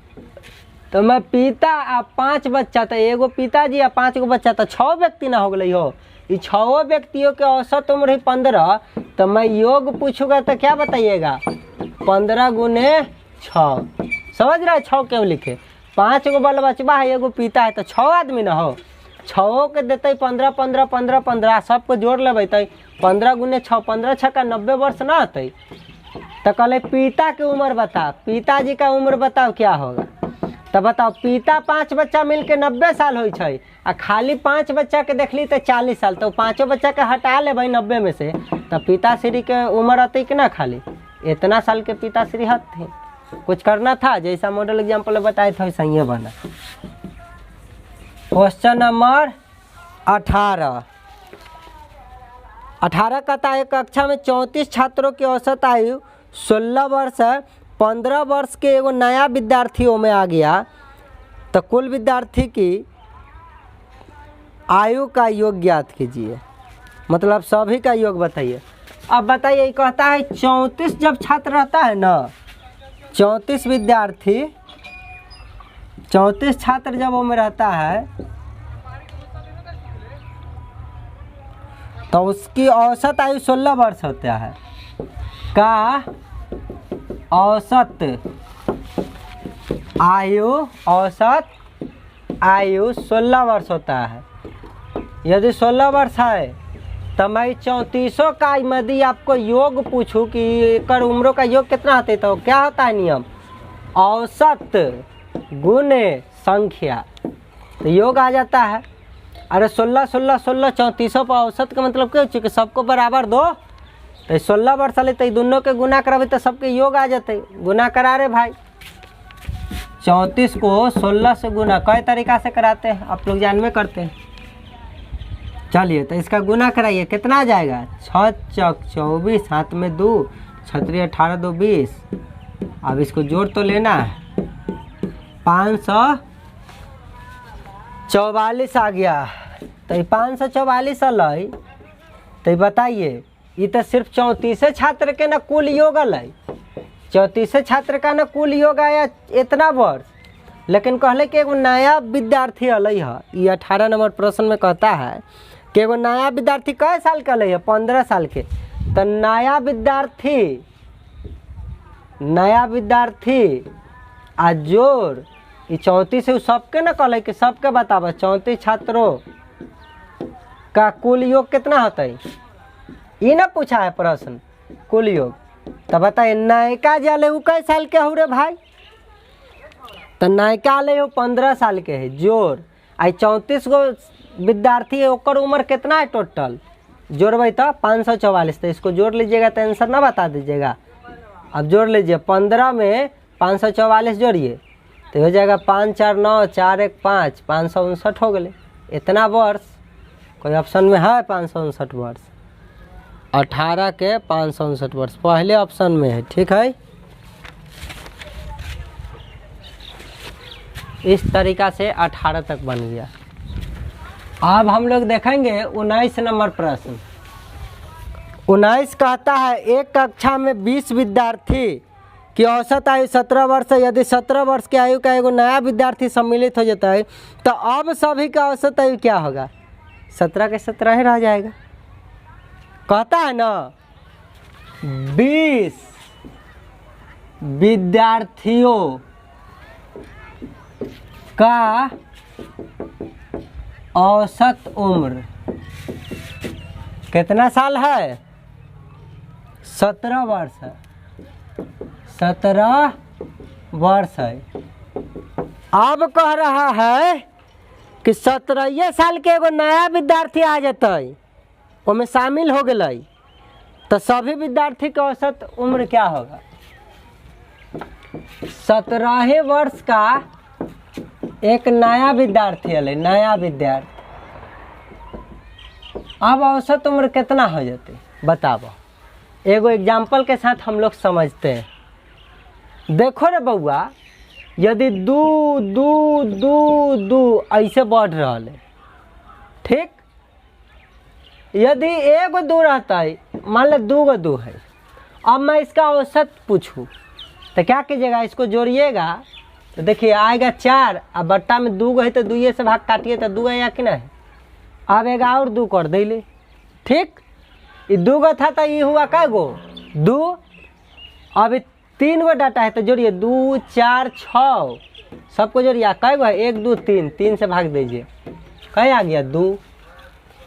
तो मैं पिता आ 5 बच्चा तो एगो पिताजी आ 5 गो बच्चा तो 6 व्यक्ति ना हो गई हो, ये 6 व्यक्तियों के औसत उम्र है 15। तो मैं योग पूछूंगा तो क्या बताइएगा 15 गुने 6, समझ रहा है 6 क्यों लिखे, 5 गो बाल बचबा है एगो पिता है तो 6 आदमी ना हो, 6 के देते 15 15 15 15 सबको जोड़ लेबै तो 15 गुने 6, 15 6 का 90 वर्ष ना होते। तो कहले पिता की उम्र बता, पिताजी का उम्र बताओ क्या होगा। तो बताओ पिता 5 बच्चा मिलके 90 साल हो छै आ खाली 5 बच्चा के देखली तो 40 साल, तो 5 बच्चा के हटा ले भाई 90 में से, तो पिताश्री के उम्र आते कि ना खाली इतना साल के पिताश्री हथे। कुछ करना था जैसा मॉडल एग्जाम्पल बताए थे वैसा ही बना। क्वेश्चन नंबर 18 कहता है कक्षा में 34 छात्रों की औसत आयु 16 वर्ष है। 15 वर्ष के एगो नया विद्यार्थियों में आ गया तो कुल विद्यार्थी की आयु का योग ज्ञात कीजिए, मतलब सभी का योग बताइए। अब बताइए कहता है 34 जब छात्र रहता है ना, 34 विद्यार्थी 34 छात्र जब वो में रहता है तो उसकी औसत आयु 16 वर्ष होता है। का औसत आयु 16 वर्ष होता है। यदि 16 वर्ष है तो मैं 34 का यदि आपको योग पूछूं कि कर उम्रों का योग कितना होता है तो क्या होता है नियम, औसत गुने संख्या, तो योग आ जाता है। अरे 16 16 16 34 पर औसत का मतलब क्या हो, सबको बराबर दो तो 16 वर्ष वाले तो दोनों के गुना करावे तो सबके योग आ जाते, गुना करा रे भाई। 34 को 16 से गुना कई तरीका से कराते हैं आप लोग जानवे करते हैं। चलिए तो इसका गुना कराइए कितना आ जाएगा, 6 चौक 24, हाथ में 2, 6 18 2 20। अब इसको जोड़ तो लेना है, 44 आ गया, तो 544 अल, तो बताइए ये तो सिर्फ 34 छात्र के ना कुल योग अल, 34 छात्र का ना कुल योग आया इतना वर्ष, लेकिन कहले कि एगो नया विद्यार्थी अल है। ये 18 नंबर प्रश्न में कहता है कि एगो नया विद्यार्थी कै साल के अल है, 15 साल के। तो नया विद्यार्थी आ जोड़ ये 34 है, सबके ना कहले कि सबके बताबे 34 छात्रों का कुल योग कितना होता है, ये ना पूछा है प्रश्न कुल योग। तो बताइए नयका जले वो कै साल के हो रे भाई, तो नयका ले हो 15 साल के है, जोड़ आई 34 गो विद्यार्थी है, ओकर उम्र कितना है टोटल, जोड़बे तो 544। तो इसको जोड़ लीजिएगा तो आंसर ना बता दीजिएगा। अब जोड़ लीजिए 15 में 544 जोड़िए तो हो जाएगा 5 4 9 4 1 5, 559 हो गए। इतना वर्ष कोई ऑप्शन में है 559 वर्ष, 18 के 559 वर्ष पहले ऑप्शन में है। ठीक है, इस तरीका से 18 तक बन गया। अब हम लोग देखेंगे 19 नंबर प्रश्न। 19 कहता है एक कक्षा में 20 विद्यार्थी की औसत आयु 17 वर्ष है। यदि 17 वर्ष की आयु का एगो नया विद्यार्थी सम्मिलित हो जाता है तो अब सभी का औसत आयु क्या होगा, 17 के 17 ही रह जाएगा। कहता है ना 20 विद्यार्थियों का औसत उम्र कितना साल है, 17 वर्ष है, 17 वर्ष है। अब कह रहा है कि 17 साल के एगो नया विद्यार्थी आ जाता है, उसमें शामिल हो गए, तो सभी विद्यार्थी के औसत उम्र क्या होगा। 17 वर्ष का एक नया विद्यार्थी है, नया विद्यार्थी, अब औसत उम्र कितना हो जाते बताओ। एगो एग्जाम्पल के साथ हम लोग समझते हैं। देखो रे बउआ, यदि 2 2 2 2 ऐसे बढ़ रहा है, ठीक, यदि एगो 2 रहता है, मान लो 2 गो 2 है, अब मैं इसका औसत पूछूं तो क्या कीजिएगा, इसको जोड़िएगा तो देखिए आएगा 4, अब बट्टा में 2 गो है तो 2 से भाग काटिए तो 2 आया कि नहीं। अब एक और 2 कर दिले, ठीक, ये 2 गो था तो ये हुआ क्या गो 2। अब 3 गो डाटा है तो जोड़िए 2 4 6, सबको जोड़िए कै गो है, 1 2 3, 3 से भाग दीजिए, कहीं आ गया 2।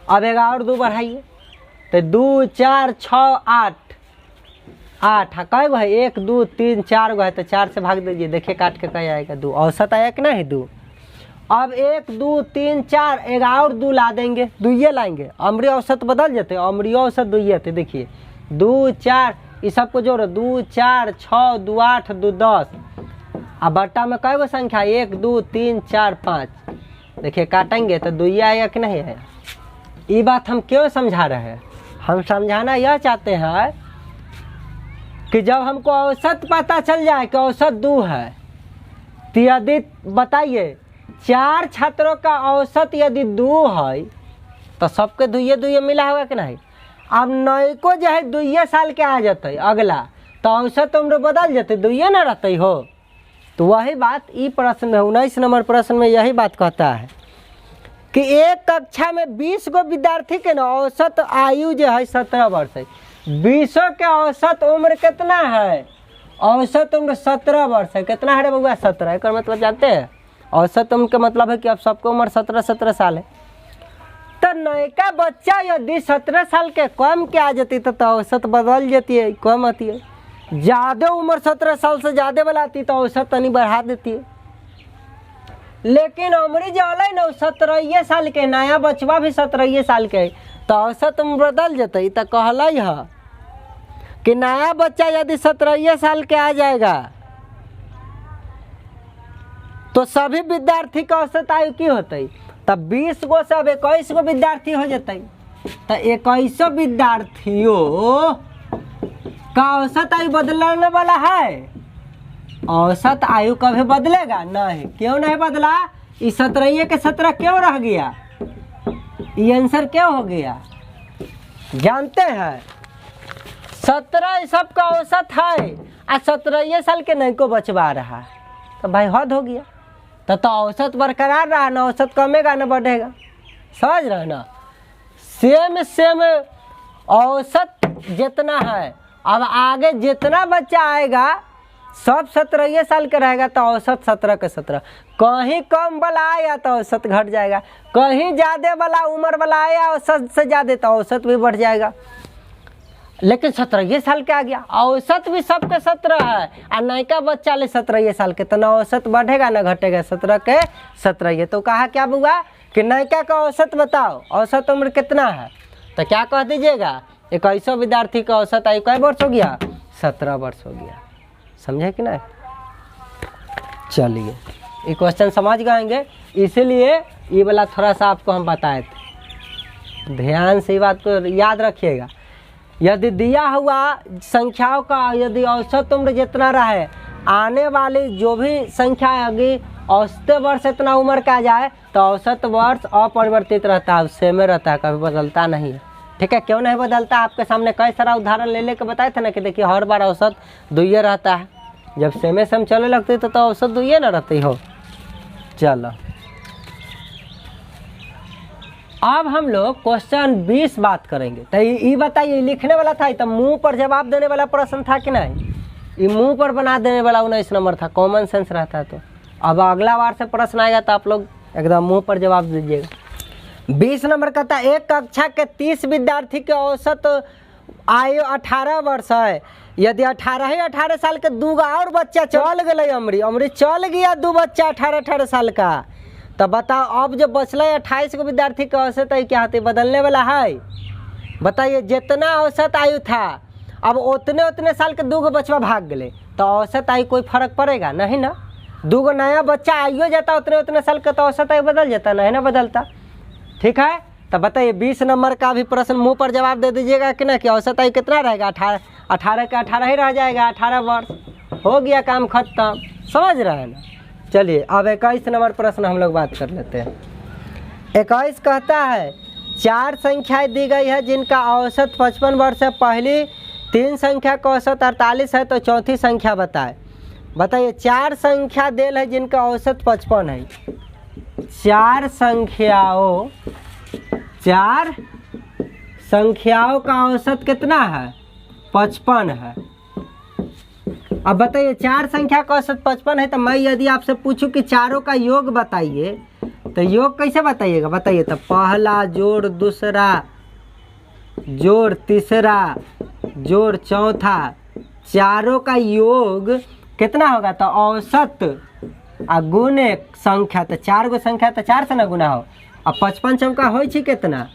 अब एक और 2 बढ़ाइए तो 2 4 6 8, 8 कै गो है, 1 2 3 4 गो है तो 4 से भाग दीजिए, देखिए काट के कहीं आएगा 2, औसत आया कि नहीं 2। अब 1 2 3 4 एक और 2 ला देंगे, 2 लाएंगे, अमरी औसत बदल जाते, अमरी औसत 2 थे, देखिए 2 4, ये सबको जोड़ो 2 4 6 2 8 2 10, अब बट्टा में कै गो संख्या 1 2 3 4 5, देखिए काटेंगे तो 2 आया कि नहीं आया। ये बात हम क्यों समझा रहे हैं, हम समझाना यह चाहते हैं कि जब हमको औसत पता चल जाए कि औसत 2 है, तो यदि बताइए 4 छात्रों का औसत यदि 2 है तो सबके 2 मिला होगा कि नहीं। अब नए को जो है 2 साल के आ जाते अगला, तो औसत उम्र बदल जाते, 2 ना रहते हो। तो वही बात ई प्रश्न में 19 नंबर प्रश्न में यही बात कहता है कि एक कक्षा में 20 गो विद्यार्थी के ना औसत आयु जो है 17 वर्ष है। 20 के औसत उम्र कितना है, औसत उम्र 17 वर्ष है। कितना है रे बउआ, 17। एक मतलब जानते हैं, औसत उम्र का मतलब है कि अब सबको उम्र 17 साल है। तो नयका बच्चा यदि 17 साल के कम के आ जाती तो औसत बदल जाती है, कम आती है। ज़्यादा उम्र 17 साल से ज़्यादा वाला आती तो औसत तनी बढ़ा देती है। लेकिन उम्र जो है ना 17 साल के, नया बचवा भी 17 साल के, तो औसत उम्र बदल जाते। तो कहल है कि नया बच्चा यदि 17 साल के आ जाएगा तो सभी विद्यार्थी का औसत आयु की होते, तब 20 गो से अब 21 गो विद्यार्थी हो जाते। तो 21 विद्यार्थियों का औसत आयु बदलने वाला है। औसत आयु कभी बदलेगा नहीं, क्यों नहीं बदला, ये 17 के 17 क्यों रह गया? ये आंसर क्यों हो गया जानते हैं? 17 सबका औसत है और 17 साल के नहीं को बचवा रहा है, तो भाई हद हो गया। तो औसत बरकरार रहा ना, औसत कमेगा ना बढ़ेगा, समझ रहे ना? सेम औसत जितना है, अब आगे जितना बच्चा आएगा सब 17 साल का रहेगा तो औसत 17 के 17। कहीं कम वाला आया तो औसत घट जाएगा, कहीं ज़्यादा वाला उम्र वाला आया औसत से ज़्यादा तो औसत भी बढ़ जाएगा। लेकिन 17 साल के आ गया, औसत भी सबके 17 है और नयका बच्चा ले 17 साल के, तो ना औसत बढ़ेगा ना घटेगा, 17 के 17। तो कहा क्या हुआ कि नयका का औसत बताओ, औसत उम्र कितना है? तो क्या कह दीजिएगा? 21 विद्यार्थी का औसत आयु कै वर्ष हो गया? 17 वर्ष हो गया। समझे कि नहीं? चलिए ये क्वेश्चन समझ गएंगे, इसीलिए ये वाला थोड़ा सा आपको हम बताए थे, ध्यान से ये बात को याद रखिएगा। यदि दिया हुआ संख्याओं का यदि औसत उम्र जितना रहे, आने वाली जो भी संख्या आगे औसत वर्ष इतना उम्र का जाए तो औसत वर्ष अपरिवर्तित रहता है, उससे में रहता है, कभी बदलता नहीं है। ठीक है, क्यों नहीं बदलता? आपके सामने कई सारा उदाहरण ले लेके बताए थे ना कि देखिए हर बार औसत 2 रहता है, जब सेम चलने लगती तो औसत 2 ना रहती हो। चलो अब हम लोग क्वेश्चन 20 बात करेंगे। तो ये बताइए, लिखने वाला था तो मुंह पर जवाब देने वाला प्रश्न था कि नहीं? ये मुंह पर बना देने वाला 19 नंबर था, कॉमन सेंस रहता है। तो अब अगला बार से प्रश्न आएगा तो आप लोग एकदम मुंह पर जवाब दीजिएगा। 20 नंबर का था, एक कक्षा के 30 विद्यार्थी के औसत आयु 18 वर्ष है। यदि 18 साल के 2 और बच्चा चल गए, अमरी चल गया 2 बच्चा 18 साल का, तो बताओ अब जो बचल 28 को विद्यार्थी का औसत आयु क्या होती? बदलने वाला है। बताइए जितना औसत आयु था अब उतने साल के 2 बचवा भाग गए, तो औसत आयु कोई फर्क पड़ेगा नहीं ना? 2 नया बच्चा आइयो जाता उतने साल का, तो औसत आयु बदल जाता नहीं ना? बदलता। ठीक है, तो बताइए 20 नंबर का भी प्रश्न मुंह पर जवाब दे दीजिएगा कि ना, कि औसत आयु कितना रहेगा? 18 का 18 ही रह जाएगा, 18 वर्ष हो गया, काम खत्म। समझ रहे हैं ना? चलिए अब 21 नंबर प्रश्न हम लोग बात कर लेते हैं। 21 कहता है 4 संख्याएं दी गई है जिनका औसत 55 वर्ष है। पहली 3 संख्या का औसत 48 है, तो चौथी संख्या बताए। बताइए 4 संख्या देल है जिनका औसत 55 है। 4 संख्याओं का औसत कितना है? 55 है। अब बताइए 4 संख्या का औसत 55 है, तो मैं यदि आपसे पूछूं कि चारों का योग बताइए, तो योग कैसे बताइएगा? बताइए तो पहला जोड़ दूसरा जोड़ तीसरा जोड़ चौथा, चारों का योग कितना होगा? तो औसत गुणे संख्या, तो 4 गो संख्या तो 4 से ना गुना हो। अब 55 चौका हो कितना?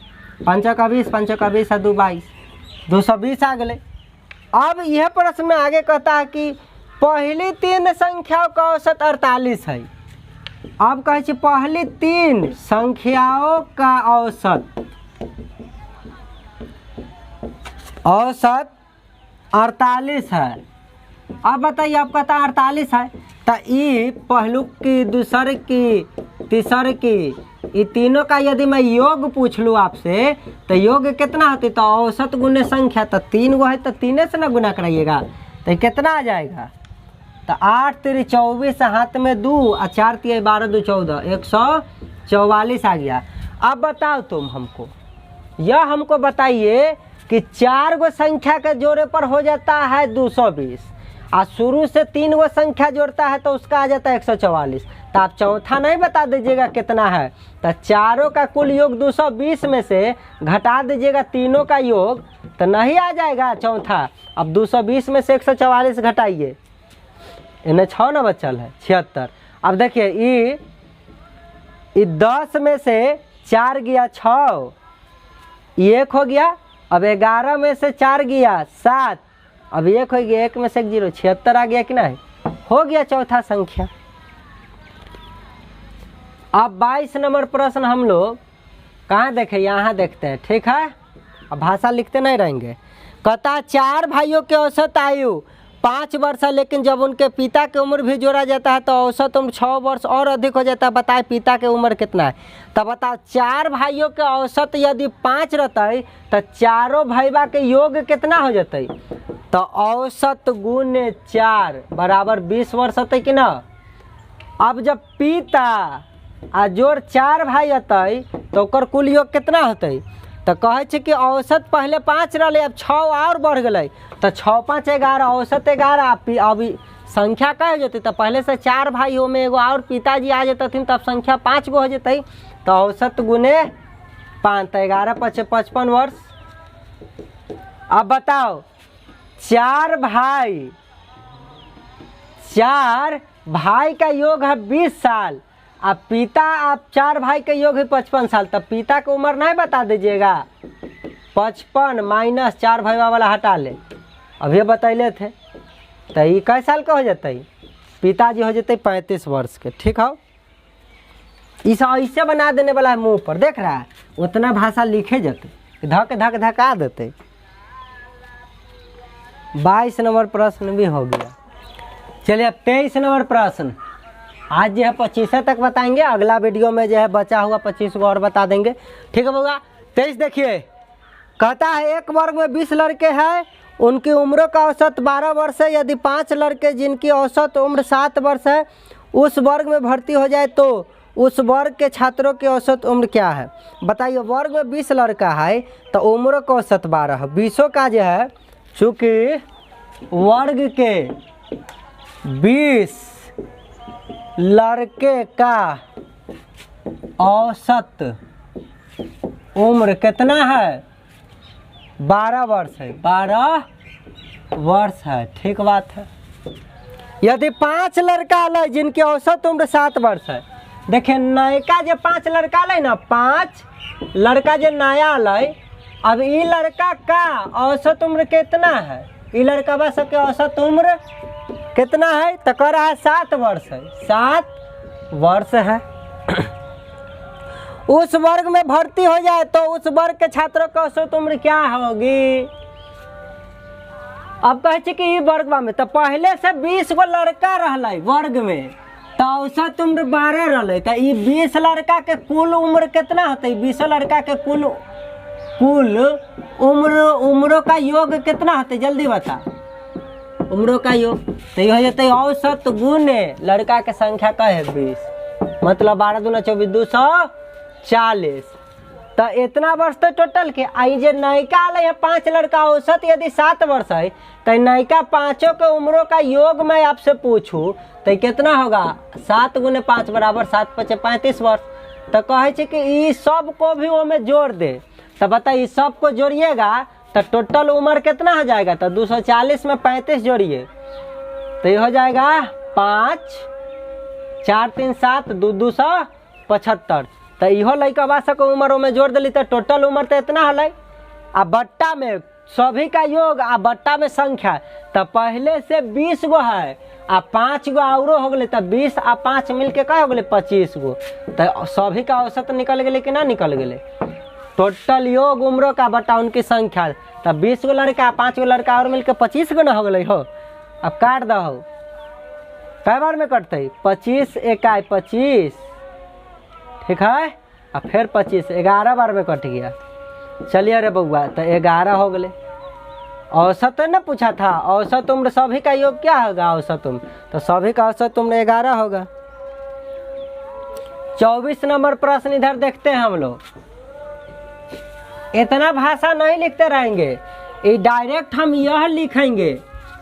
5 का 20, 5 का 20 और 2 22, 220 आ गए। अब यह प्रश्न में आगे कहता है कि पहली 3 संख्याओं का औसत 48 है। अब कहे पहली 3 संख्याओं का औसत 48 है। अब बताइए, आप कहता 48 है, तो ये पहलू की दूसरे की तीसरे की ये तीनों का यदि मैं योग पूछ लूँ आपसे, तो योग कितना होती? तो औसत गुने संख्या, तो 3 गो है तो 3 से ना गुना कराइएगा, तो कितना आ जाएगा? तो 8 3 24, हाथ में 2 और 4 3 12 2 14, 144 आ गया। अब बताओ तुम हमको, यह हमको बताइए कि 4 गो संख्या के जोड़े पर हो जाता है 220 और शुरू से 3 गो संख्या जोड़ता है तो उसका आ जाता है 144। तो आप चौथा नहीं बता दीजिएगा कितना है? तो चारों का कुल योग 220 में से घटा दीजिएगा तीनों का योग, तो नहीं आ जाएगा चौथा। अब 220 में से 144 घटाइए, इन्हें 6 ना बचल है 76। अब देखिए ये 10 में से 4 गया 6, 1 हो गया। अब 11 में से 4 गया 7, अब 1 हो गया, 1 में से 1 0, 76 आ गया कि नहीं? हो गया चौथा संख्या। अब 22 नंबर प्रश्न हम लोग कहाँ देखें? यहाँ देखते हैं। ठीक है, अब भाषा लिखते नहीं रहेंगे। कहता 4 भाइयों के औसत आयु 5 वर्ष है, लेकिन जब उनके पिता की उम्र भी जोड़ा जाता है तो औसत उम्र 6 वर्ष और अधिक हो जाता है। बताए पिता की उम्र कितना है? तब बताओ 4 भाइयों के औसत यदि 5 रहते तो चारों भाईबा के योग कितना हो जाते? तो औसत गुने 4 बराबर 20 वर्ष होते कि ना। अब जब पिता आ जोड़ 4 भाई अतै तो ओकर कुल योग कितना होते? तो कहे छे कि औसत पहले 5 रहे, अब 6 और बढ़ गए तो 6 5 11 औसत 11। अभी संख्या क्या हो जाती? तो पहले से 4 भाई हो में एगो और पिताजी आ जाते तब संख्या 5 गो हो जाते। तो औसत गुने 5 तो 11 5 55 वर्ष। अब बताओ 4 भाई का योग है 20 साल। अब पिता आप 4 भाई का योग है 55 साल। तब पिता की उम्र नहीं बता दीजिएगा? 55 माइनस 4 भाई वाला हटा ले, अभी बतैले थे। तो ये कै साल का हो जाते? पिताजी हो जाते 35 वर्ष के। ठीक है, इस ऐसे बना देने वाला है मुंह पर, देख रहा है? उतना भाषा लिखे जाते, धक धक धका देते। 22 नंबर प्रश्न भी हो गया। चलिए अब 23 नंबर प्रश्न। आज जो है 25 तक बताएंगे, अगला वीडियो में जो है बचा हुआ 25 को और बता देंगे। ठीक है बउआ? 23 देखिए, कहता है एक वर्ग में 20 लड़के हैं, उनकी उम्रों का औसत 12 वर्ष है। यदि 5 लड़के जिनकी औसत उम्र 7 वर्ष है उस वर्ग में भर्ती हो जाए तो उस वर्ग के छात्रों की औसत उम्र क्या है? बताइए, वर्ग में 20 लड़का है तो उम्र का औसत 12 है। 20 का जो है, चूँकि वर्ग के 20 लड़के का औसत उम्र कितना है? 12 वर्ष है। 12 वर्ष है, ठीक बात है। यदि 5 लड़का है जिनकी औसत उम्र 7 वर्ष है, देखिए नयका जो 5 लड़का है ना, 5 लड़का जो नया है, अब ये लड़का का औसत उम्र कितना है? ये लड़का बस के औसत उम्र कितना है? तो कह रहा है 7 वर्ष है। 7 वर्ष है। उस वर्ग में भर्ती हो जाए तो उस वर्ग के छात्रों की औसत उम्र क्या होगी? अब कहे कि वर्ग में तो पहले से 20 गो लड़का रहले वर्ग में, तो औसत उम्र 12 रहले। तो ये 20 लड़का के कुल उम्र कितना होते? 20 लड़का के कुल उम्रों का योग कितना होते? जल्दी बता, उम्रों का योग। तो ये हो जाते औसत गुने लड़का के संख्या का है 20, मतलब 12 दूना 24 240। तो इतना वर्ष तो टोटल के आई जे नयका आए है 5 लड़का, औसत यदि 7 वर्ष है तो नयका 5 के उम्रों का योग मैं आपसे पूछूं तो कितना होगा? 7 गुने 5 बराबर 7 5 35 वर्ष। तो कहे कि ये सब को भी वो में जोड़ दे। तो बताइए सब को जोड़िएगा तो टोटल उम्र कितना हो जाएगा? तो 240 में 35 जोड़िए तो ये हो जाएगा 5 4 3 7 2 275। तो इहो लड़का बा सको उम्र में जोड़ दिली तो टोटल उम्र तो इतना हल। आ बट्टा में सभी का योग आ बट्टा में संख्या, तो पहले से 20 गो है आ 5 गो औरो हो गए, तो 20 आ 5 मिलके का हो गए 25 गो। तो सभी का औसत निकल गए कि ना निकल गए? टोटल योग उम्रों का बट्टा उनकी संख्या, तो 20 गो लड़का 5 गो लड़का और मिलके 25 गो ना हो गए हो। अब काट दो, कै बार में कटते? 25 इकाई 25, ठीक है। अब फिर 25 11 बार में कट गया। चलिए रे बउआ, तो 11 हो गए। औसत ना पूछा था, औसत उम्र सभी का योग क्या होगा? औसत उम्र, तो सभी का औसत उम्र 11 होगा। 24 नंबर प्रश्न इधर देखते हैं हम लोग। इतना भाषा नहीं लिखते रहेंगे, ये डायरेक्ट हम यह लिखेंगे।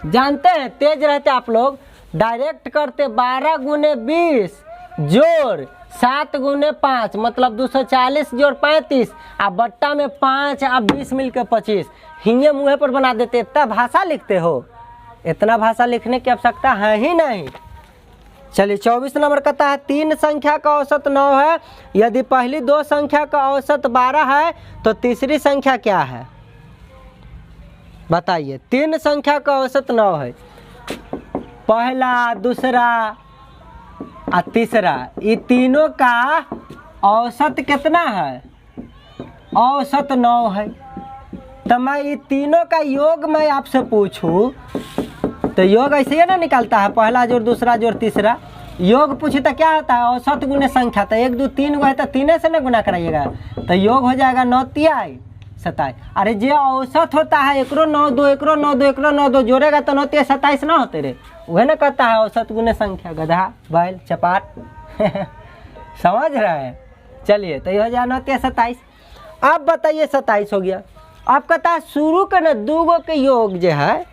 जानते हैं तेज रहते आप लोग, डायरेक्ट करते 12 गुने 20 जोड़ 7 गुने 5 मतलब 240 जोड़ 35 आ बट्टा में 5 आ 20 मिलकर 25। हिंगे मुँह पर बना देते। इतना भाषा लिखते हो? इतना भाषा लिखने की आवश्यकता है ही नहीं। चलिए 24 नंबर कहता है 3 संख्या का औसत 9 है। यदि पहली 2 संख्या का औसत 12 है तो तीसरी संख्या क्या है? बताइए। 3 संख्या का औसत 9 है, पहला दूसरा और तीसरा, ये तीनों का औसत कितना है? औसत 9 है। तो मैं ये तीनों का योग मैं आपसे पूछूं तो योग ऐसे ही ना निकालता है, पहला जोड़ दूसरा जोड़ तीसरा। योग पूछे तो क्या होता है, औसत गुने संख्या। तो 1 2 3 गो है तो 3 से ना गुना कराइएगा, तो योग हो जाएगा 9 तिहाई 27। अरे जो औसत होता है एकरो 9 2 एकरो 9 2 एकरो 9 2 जोड़ेगा तो 9 तिहाई 27 ना होते रे, वह ना कहता है औसत गुने संख्या। गधा बैल चपाट समझ रहे हैं। चलिए तो ये हो जाए 9 तिहाई 27। अब बताइए 27 हो गया। अब कहता है शुरू के न 2 गो के योग जो है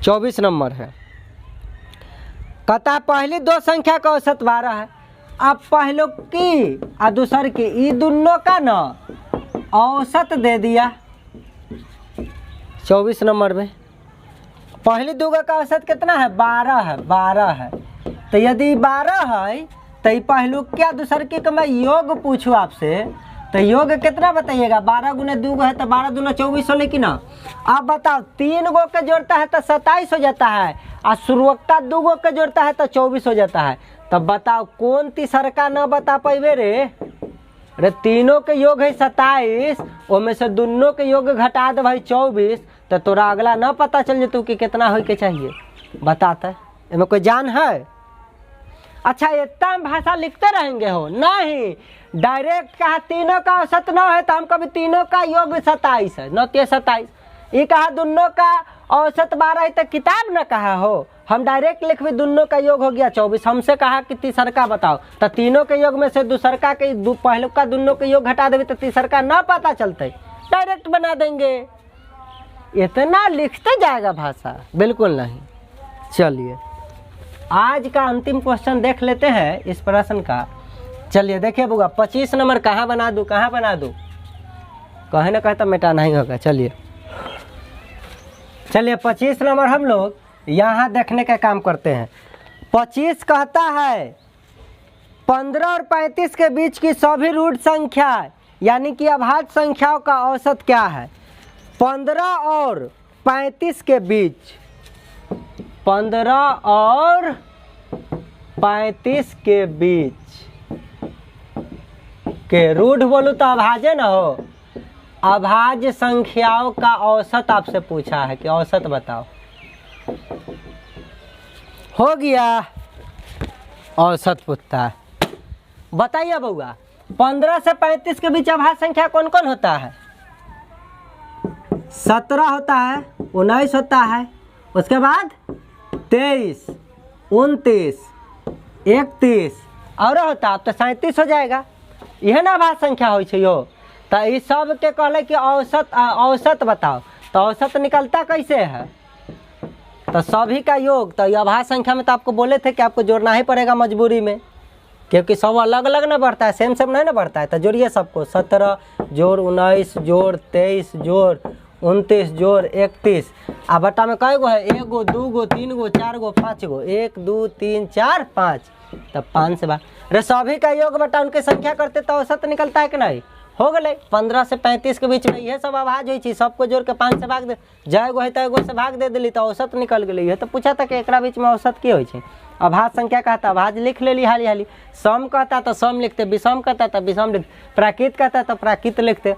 24 नंबर है। कहता है पहली 2 संख्या का औसत 12 है। अब पहलो की और दूसर की ये दोनों का न औसत दे दिया 24 नंबर में। पहली 2 का औसत कितना है, 12 है, 12 है। तो यदि 12 है तो ये पहलू क्या दूसर की मैं योग पूछूँ आपसे, तो योग कितना बताइएगा। 12 गुने 2 है तो 12 दूना 24 हो, लेकिन अब बताओ 3 गो के जोड़ता है तो 27 हो जाता है, और शुरुआता 2 गो के जोड़ता है तो 24 हो जाता है। तब बताओ कौन तीसरका न बता पाइबे रे। अरे तीनों के योग है 27, उनमें से दोनों के योग घटा दे भाई 24, तो तोरा अगला न पता चल जतू कि कितना हो के चाहिए। बताता इसमें कोई जान है। अच्छा इतना भाषा लिखते रहेंगे हो नहीं, डायरेक्ट कहा तीनों का औसत 9 है तो हम कभी तीनों का योग 27 है, 9 तिहाई 27। ये कहा दोनों का औसत 12 है तो किताब न कहा हो, हम डायरेक्ट लिख भी दोनों का योग हो गया 24। हमसे कहा कि तीसरका बताओ, तो तीनों के योग में से दूसरका के पहले का दोनों के योग घटा देवे तो तीसरका ना पता चलते, डायरेक्ट बना देंगे। इतना लिखते जाएगा भाषा, बिल्कुल नहीं। चलिए आज का अंतिम क्वेश्चन देख लेते हैं इस प्रश्न का। चलिए देखिए बुआ 25 नंबर कहाँ बना दूँ, कहाँ बना दूँ, कहे ना कहे तो मिटा नहीं होगा। चलिए 25 नंबर हम लोग यहाँ देखने का काम करते हैं। 25 कहता है 15 और 35 के बीच की सभी रूट संख्या यानी कि अभाज्य संख्याओं का औसत क्या है। 15 और 35 के बीच, 15 और 35 के बीच के रूट बोलूँ तो अभाज्य ना हो, अभाज्य संख्याओं का औसत आपसे पूछा है कि औसत बताओ। हो गया, औसत पूछता है। बताइए बउआ 15 से 35 के बीच अभाज्य संख्या कौन कौन होता है। 17 होता है, 19 होता है, उसके बाद 23, 29, 31 और होता अब तो 37 हो जाएगा। यह ना अभाज्य संख्या हो यो। तो इस सब के कहले कि औसत बताओ, तो औसत निकलता कैसे है, तो सभी का योग। तो अभाज्य संख्या में तो आपको बोले थे कि आपको जोड़ना ही पड़ेगा मजबूरी में, क्योंकि सब अलग अलग ना बढ़ता है, सेम नहीं ना बढ़ता है। तो जोड़िए सबको, 17 जोड़ 19 जोड़ 23 जोड़ 29 जोड़ 31। आ बट्टा में कई गो है, 1 गो 2 गो 3 गो 4 गो 5 गो, 1 2 3 4 5, तब 5 से 12। अरे सभी का योग बटा उनके संख्या करते तो औसत निकलता है कि नहीं। हो गए 15 से 35 के बीच में यह सब अभाज्य हुई, सबको जोड़ के 5 से भाग दे, जय गो है तो एगो से भाग दे दिली तो औसत निकल गई है। तो पूछा था कि एकरा बीच में औसत की होई छे। अभाज्य संख्या कहता अभाज्य लिख लेली हाली हाली, सम कहता तो सम लिखते, विषम कहता तो विषम लिखते, प्राकृत कहता तो प्राकृत लिखते।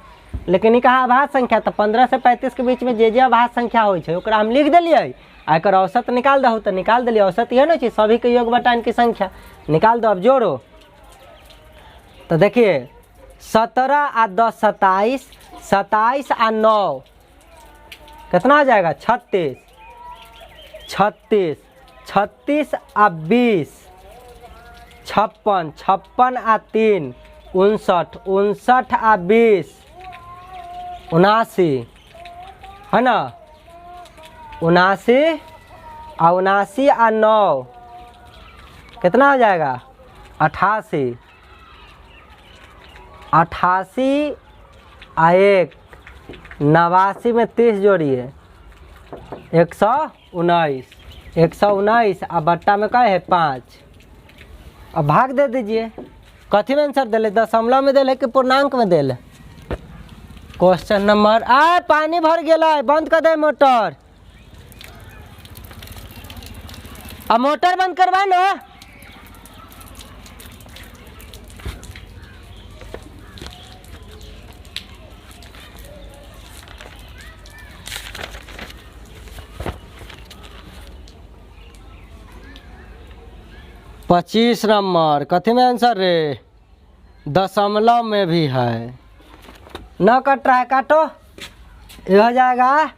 लेकिन कहा अभाज्य संख्या तो 15 से 35 के बीच में जे अभाज्य संख्या होई छे ओकरा हम लिख दिलिए, आकर औसत निकाल दहो तो निकाल दिलिए। औसत यह ना चीज सभी के योग बटा इनकी संख्या निकाल दो। अब जोड़ो तो देखिए 17 आ 10 27, 27 आ 9 कितना हो जाएगा 36, 36, 36 आ 20 56, 56 आ 3 59, 59 आ 20 79 है ना, 79 आ 79 आ 9 कितना हो जाएगा 88, 88 आ 1 89 में 30 जोड़िए 119, 119 आ बट्टा में क्या है 5। अब भाग दे दीजिए, कथी में आंसर दिले, दशमलव में दिले कि पूर्णांक में दिले। क्वेश्चन नंबर आ पानी भर गया, बंद कर दे मोटर, अब मोटर बंद करवा लो। 25 नंबर कथी में आंसर रे? दशमलव में भी है। न कट रहा है, काटो। ये हो जाएगा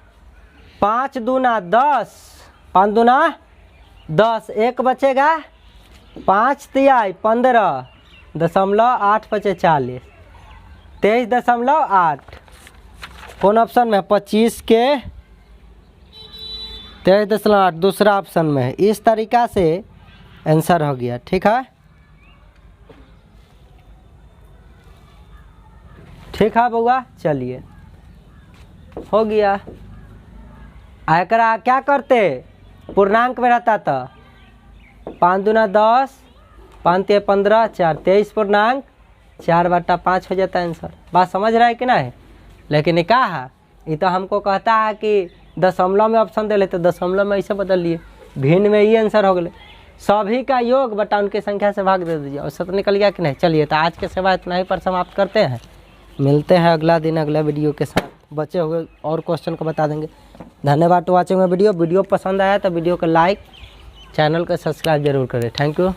5 दूना 10, 5 दूना 10, एक बचेगा 5 तिहाई 15, 0.8 बचे 40, 23.8। कौन ऑप्शन में? 25 के 23.8 दूसरा ऑप्शन में है। इस तरीका से आंसर हो गया। ठीक है, ठीक है बउआ, चलिए हो गया। एकरा क्या करते? पूर्णांक में रहता था 5 दूना 10, 5 तिहाई 15, 4 23.4/5 हो जाता है आंसर। बात समझ रहा है कि नहीं? लेकिन ये क्या है, ये तो हमको कहता है कि दशमलव में ऑप्शन दे लेते, दशमलव में ऐसे बदल लिए, भिन्न में ये आंसर हो गए। सभी का योग बटा उनकी संख्या से भाग दे दीजिए, औसत निकल गया कि नहीं। चलिए तो आज के सेवा इतना ही पर समाप्त करते हैं। मिलते हैं अगला दिन अगला वीडियो के साथ। बचे हुए और क्वेश्चन को बता देंगे। धन्यवाद टू वॉचिंग वीडियो। वीडियो पसंद आया तो वीडियो को लाइक, चैनल को सब्सक्राइब जरूर करें। Thank you.